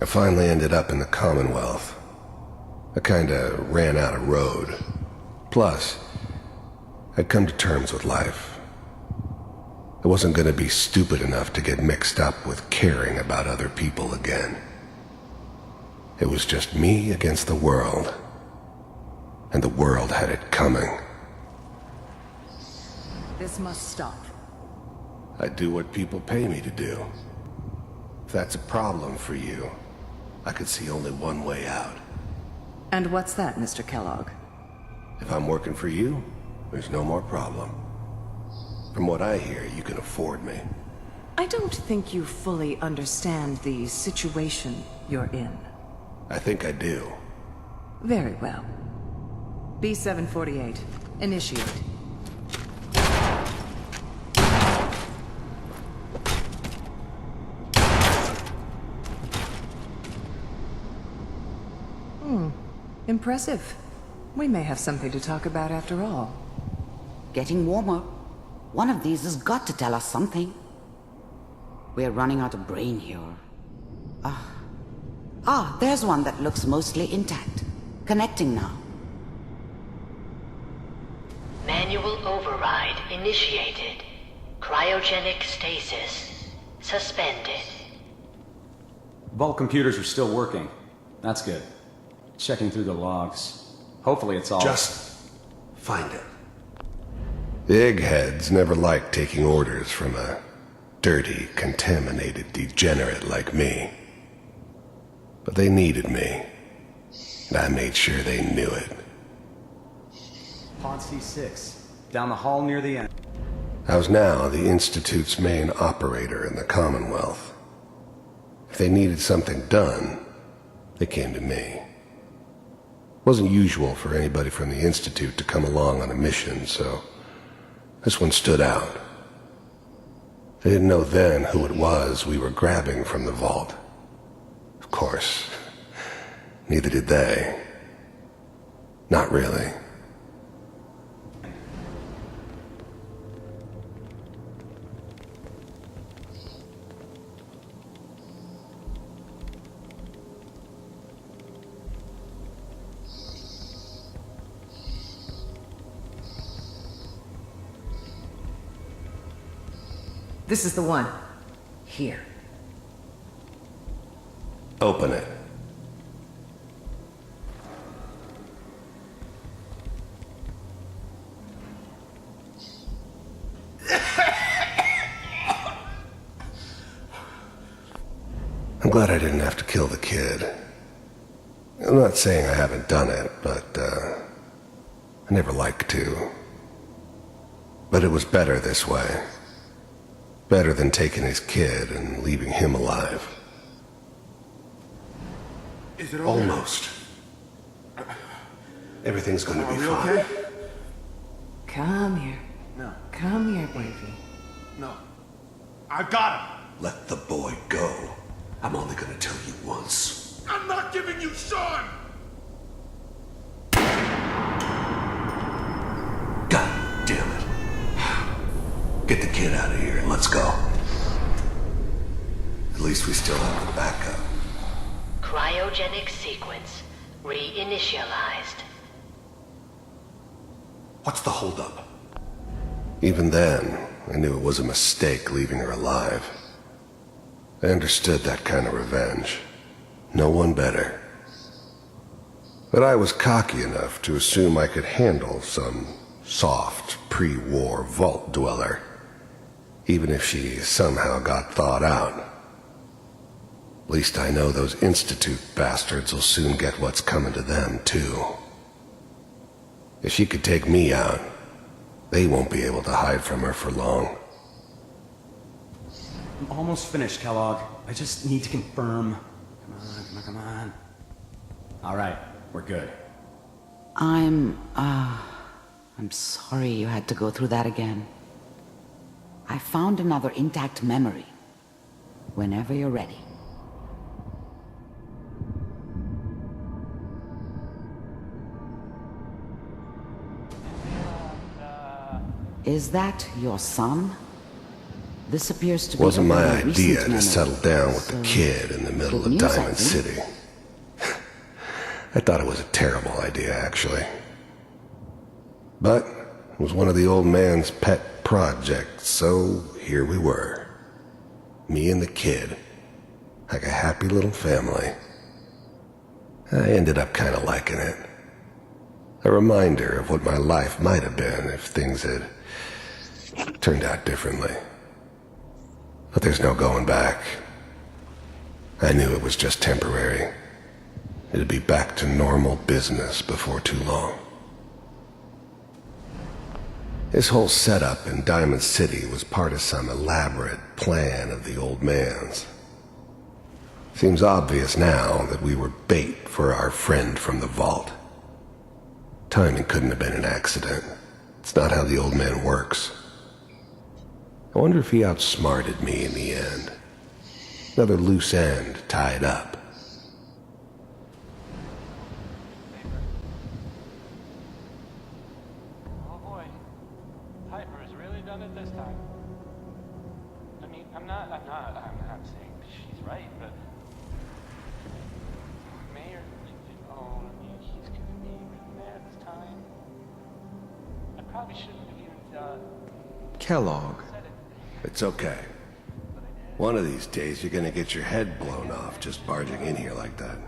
I finally ended up in the Commonwealth. I kinda ran out of road. Plus, I'd come to terms with life. I wasn't gonna be stupid enough to get mixed up with caring about other people again. It was just me against the world. And the world had it coming. This must stop. I do what people pay me to do. If that's a problem for you, I could see only one way out. And what's that, Mr. Kellogg? If I'm working for you, there's no more problem. From what I hear, you can afford me. I don't think you fully understand the situation you're in. I think I do. Very well. B-748, initiate. Impressive. We may have something to talk about after all. Getting warmer. One of these has got to tell us something. We're running out of brain here. There's one that looks mostly intact. Connecting now. Manual override initiated. Cryogenic stasis suspended. Vault computers are still working. That's good. Checking through the logs. Hopefully it's all... Just find it. The eggheads never liked taking orders from a dirty, contaminated degenerate like me. But they needed me. And I made sure they knew it. Pod C6. Down the hall near the end. I was now the Institute's main operator in the Commonwealth. If they needed something done, they came to me. It wasn't usual for anybody from the Institute to come along on a mission, so this one stood out. They didn't know then who it was we were grabbing from the vault. Of course, neither did they. Not really. This is the one. Here. Open it. I'm glad I didn't have to kill the kid. I'm not saying I haven't done it, but I never like to. But it was better this way. Better than taking his kid and leaving him alive. Is it okay? Almost. Everything's gonna be fine. Okay? Come here. No. Come here, baby. No. I've got him! Let the boy go. I'm only gonna tell you once. I'm not giving you Sean! God damn it. Get the kid out of here and let's go. At least we still have the backup. Cryogenic sequence reinitialized. What's the holdup? Even then, I knew it was a mistake leaving her alive. I understood that kind of revenge. No one better. But I was cocky enough to assume I could handle some soft, pre-war vault dweller, even if she somehow got thawed out. At least I know those Institute bastards will soon get what's coming to them, too. If she could take me out, they won't be able to hide from her for long. I'm almost finished, Kellogg. I just need to confirm. Come on. All right, we're good. I'm sorry you had to go through that again. I found another intact memory. Whenever you're ready. Is that your son? This appears to be Wasn't my a recent idea to memory. settle down with the kid in the middle good of news, I Diamond think. City. I thought it was a terrible idea, actually. But it was one of the old man's pet projects, so here we were. Me and the kid. Like a happy little family. I ended up kind of liking it. A reminder of what my life might have been if things had turned out differently. But there's no going back. I knew it was just temporary. It'd be back to normal business before too long. This whole setup in Diamond City was part of some elaborate plan of the old man's. Seems obvious now that we were bait for our friend from the vault. Timing couldn't have been an accident. It's not how the old man works. I wonder if he outsmarted me in the end. Another loose end tied up. Oh boy. Piper's really done it this time. I mean, I'm not saying she's right, but Mayor, oh, he's gonna be mad this time. I probably shouldn't have even, Kellogg. It's okay. One of these days you're gonna get your head blown off just barging in here like that.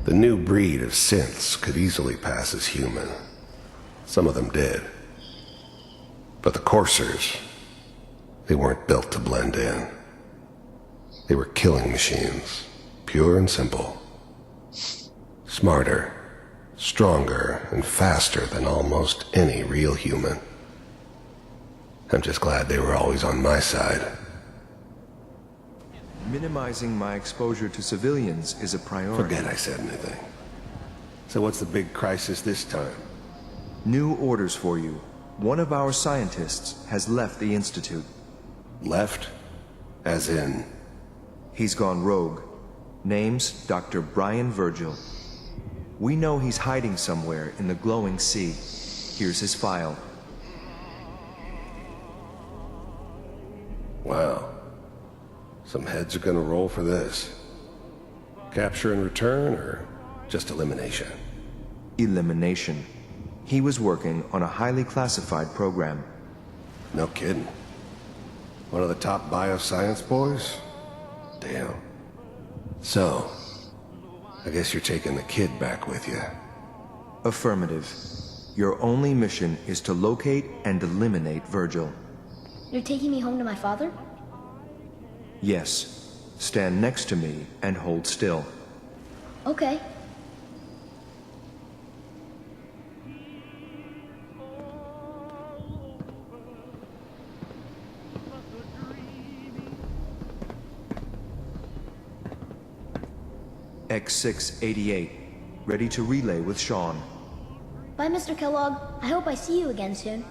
The new breed of synths could easily pass as human. Some of them did. But the coursers, they weren't built to blend in. They were killing machines, pure and simple. Smarter, stronger, and faster than almost any real human. I'm just glad they were always on my side. Minimizing my exposure to civilians is a priority. Forget I said anything. So what's the big crisis this time? New orders for you. One of our scientists has left the Institute. Left? As in? He's gone rogue. Name's Dr. Brian Virgil. We know he's hiding somewhere in the glowing sea. Here's his file. Wow. Some heads are gonna roll for this. Capture and return, or just elimination? Elimination. He was working on a highly classified program. No kidding. One of the top bioscience boys? Damn. So, I guess you're taking the kid back with you. Affirmative. Your only mission is to locate and eliminate Virgil. You're taking me home to my father? Yes. Stand next to me and hold still. Okay. X688, ready to relay with Sean. Bye, Mr. Kellogg. I hope I see you again soon.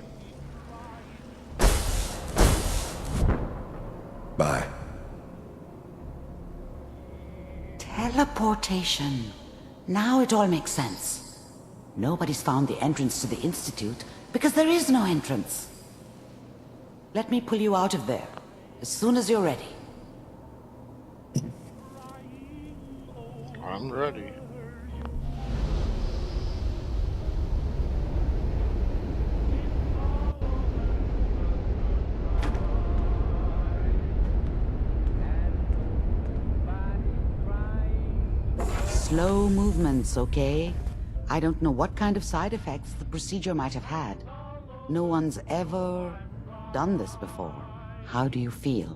Bye. Teleportation. Now it all makes sense. Nobody's found the entrance to the Institute because there is no entrance. Let me pull you out of there as soon as you're ready. I'm ready. Slow movements, okay? I don't know what kind of side effects the procedure might have had. No one's ever done this before. How do you feel?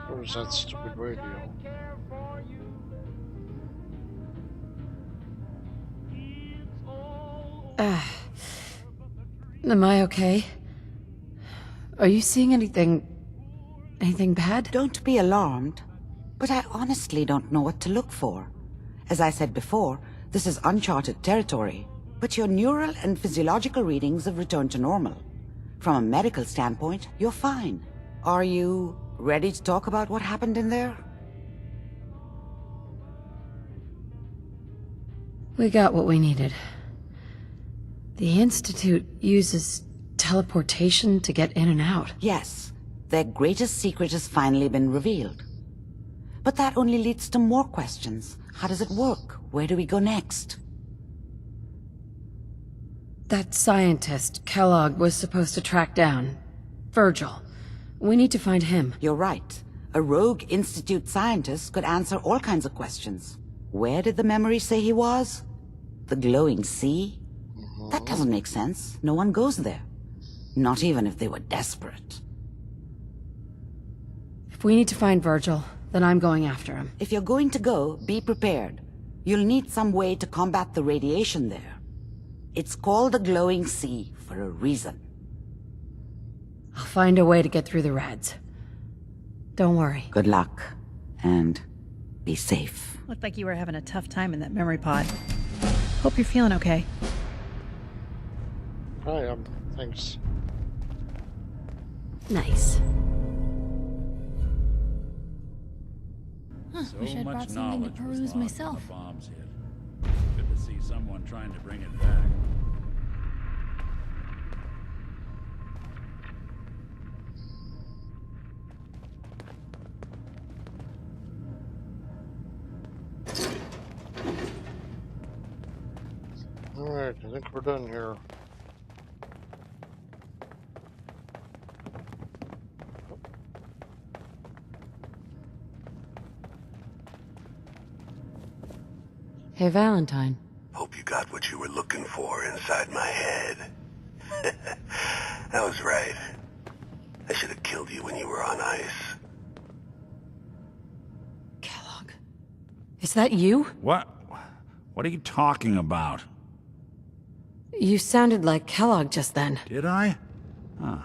Where's that stupid radio? Am I okay? Are you seeing anything bad? Don't be alarmed, but I honestly don't know what to look for. As I said before, this is uncharted territory, but your neural and physiological readings have returned to normal. From a medical standpoint, you're fine. Are you ready to talk about what happened in there? We got what we needed. The Institute uses teleportation to get in and out. Yes, their greatest secret has finally been revealed. But that only leads to more questions. How does it work? Where do we go next? That scientist, Kellogg, was supposed to track down. Virgil. We need to find him. You're right. A rogue Institute scientist could answer all kinds of questions. Where did the memory say he was? The glowing sea? That doesn't make sense. No one goes there. Not even if they were desperate. If we need to find Virgil, then I'm going after him. If you're going to go, be prepared. You'll need some way to combat the radiation there. It's called the glowing sea for a reason. I'll find a way to get through the rads. Don't worry. Good luck, and be safe. Looked like you were having a tough time in that memory pod. Hope you're feeling okay. I am. Thanks. Nice. So Wish I'd much brought something to knowledge was peruse lost when myself. the bombs hit. Good to see someone trying to bring it back. Alright, I think we're done here. Hey, Valentine. Hope you got what you were looking for inside my head. I was right. I should have killed you when you were on ice. Kellogg. Is that you? What are you talking about? You sounded like Kellogg just then. Did I? Huh.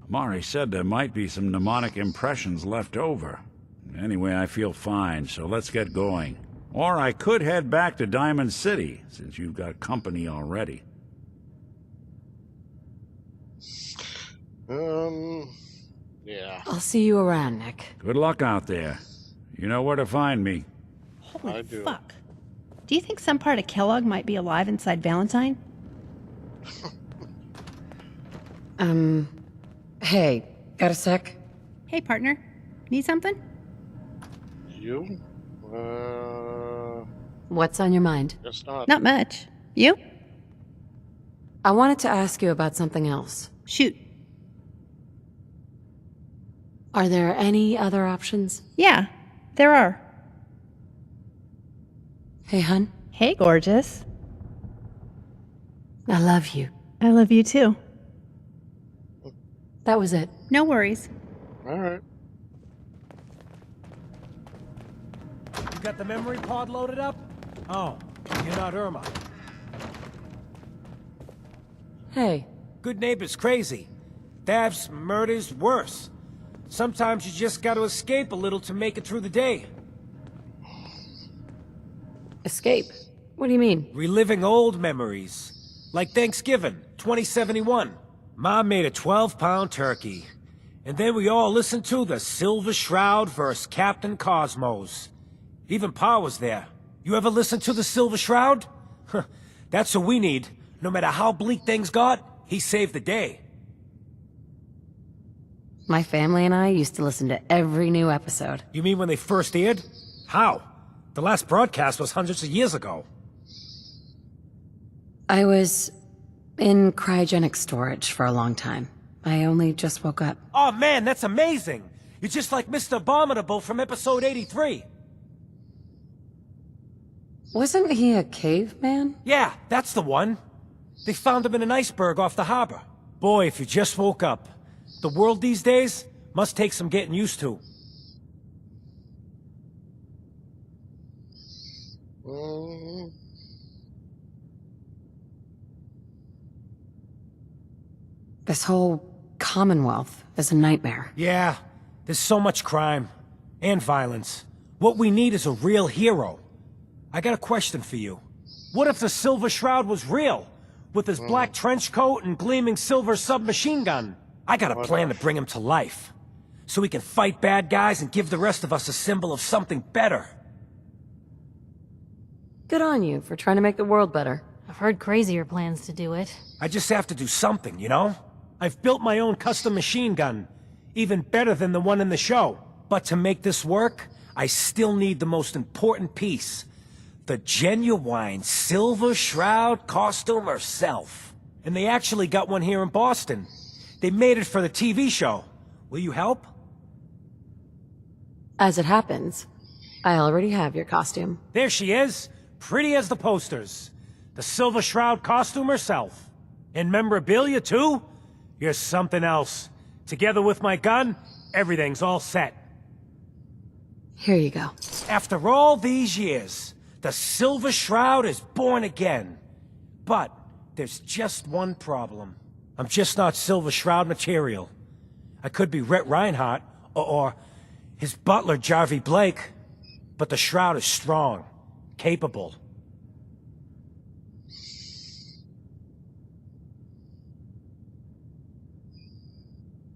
Amari said there might be some mnemonic impressions left over. Anyway, I feel fine, so let's get going. Or I could head back to Diamond City, since you've got company already. Yeah. I'll see you around, Nick. Good luck out there. You know where to find me. Holy fuck. Do you think some part of Kellogg might be alive inside Valentine? Hey, got a sec? Hey, partner. Need something? You? What's on your mind? Guess not. Not much. You? I wanted to ask you about something else. Shoot. Are there any other options? Yeah, there are. Hey, hun. Hey, gorgeous. I love you. I love you too. That was it. No worries. Alright. You got the memory pod loaded up? Oh, you're not Irma. Hey. Good neighbors crazy. Thefts, murders, worse. Sometimes you just gotta escape a little to make it through the day. Escape? What do you mean? Reliving old memories. Like Thanksgiving, 2071. Mom made a 12-pound turkey. And then we all listened to the Silver Shroud vs. Captain Cosmos. Even Pa was there. You ever listen to the Silver Shroud? That's what we need. No matter how bleak things got, he saved the day. My family and I used to listen to every new episode. You mean when they first aired? How? The last broadcast was hundreds of years ago. I was in cryogenic storage for a long time. I only just woke up. Oh man, that's amazing! You're just like Mr. Abominable from episode 83. Wasn't he a caveman? Yeah, that's the one. They found him in an iceberg off the harbor. Boy, if you just woke up. The world these days must take some getting used to. This whole Commonwealth is a nightmare. Yeah, there's so much crime. And violence. What we need is a real hero. I got a question for you. What if the Silver Shroud was real? With his black trench coat and gleaming silver submachine gun? I got a plan to bring him to life. So we can fight bad guys and give the rest of us a symbol of something better. Good on you for trying to make the world better. I've heard crazier plans to do it. I just have to do something, you know? I've built my own custom machine gun. Even better than the one in the show. But to make this work, I still need the most important piece. The genuine Silver Shroud costume herself. And they actually got one here in Boston. They made it for the TV show. Will you help? As it happens, I already have your costume. There she is. Pretty as the posters. The Silver Shroud costume herself. And memorabilia, too? You're something else. Together with my gun, everything's all set. Here you go. After all these years, the Silver Shroud is born again. But there's just one problem. I'm just not Silver Shroud material. I could be Rhett Reinhardt, or his butler, Jarvie Blake. But the Shroud is strong, capable.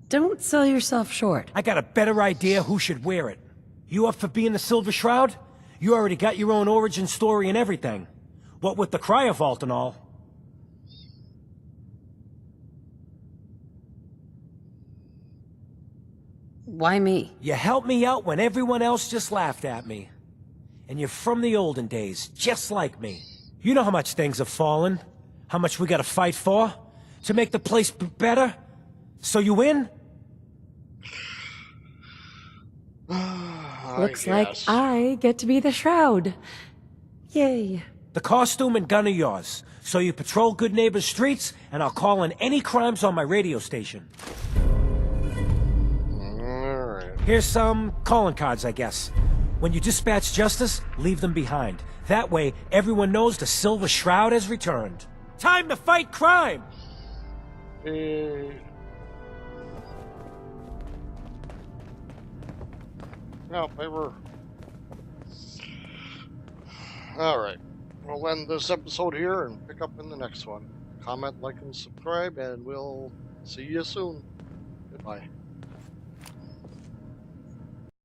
Don't sell yourself short. I got a better idea who should wear it. You up for being the Silver Shroud? You already got your own origin story and everything. What with the cryo vault and all. Why me? You helped me out when everyone else just laughed at me. And you're from the olden days, just like me. You know how much things have fallen. How much we gotta fight for. To make the place better. So you win? Looks like I get to be the Shroud. Yay. The costume and gun are yours. So you patrol Good Neighbor's streets, and I'll call in any crimes on my radio station. Alright. Here's some calling cards, I guess. When you dispatch justice, leave them behind. That way, everyone knows the Silver Shroud has returned. Time to fight crime! No, they were... Alright. We'll end this episode here and pick up in the next one. Comment, like, and subscribe, and we'll see you soon. Goodbye.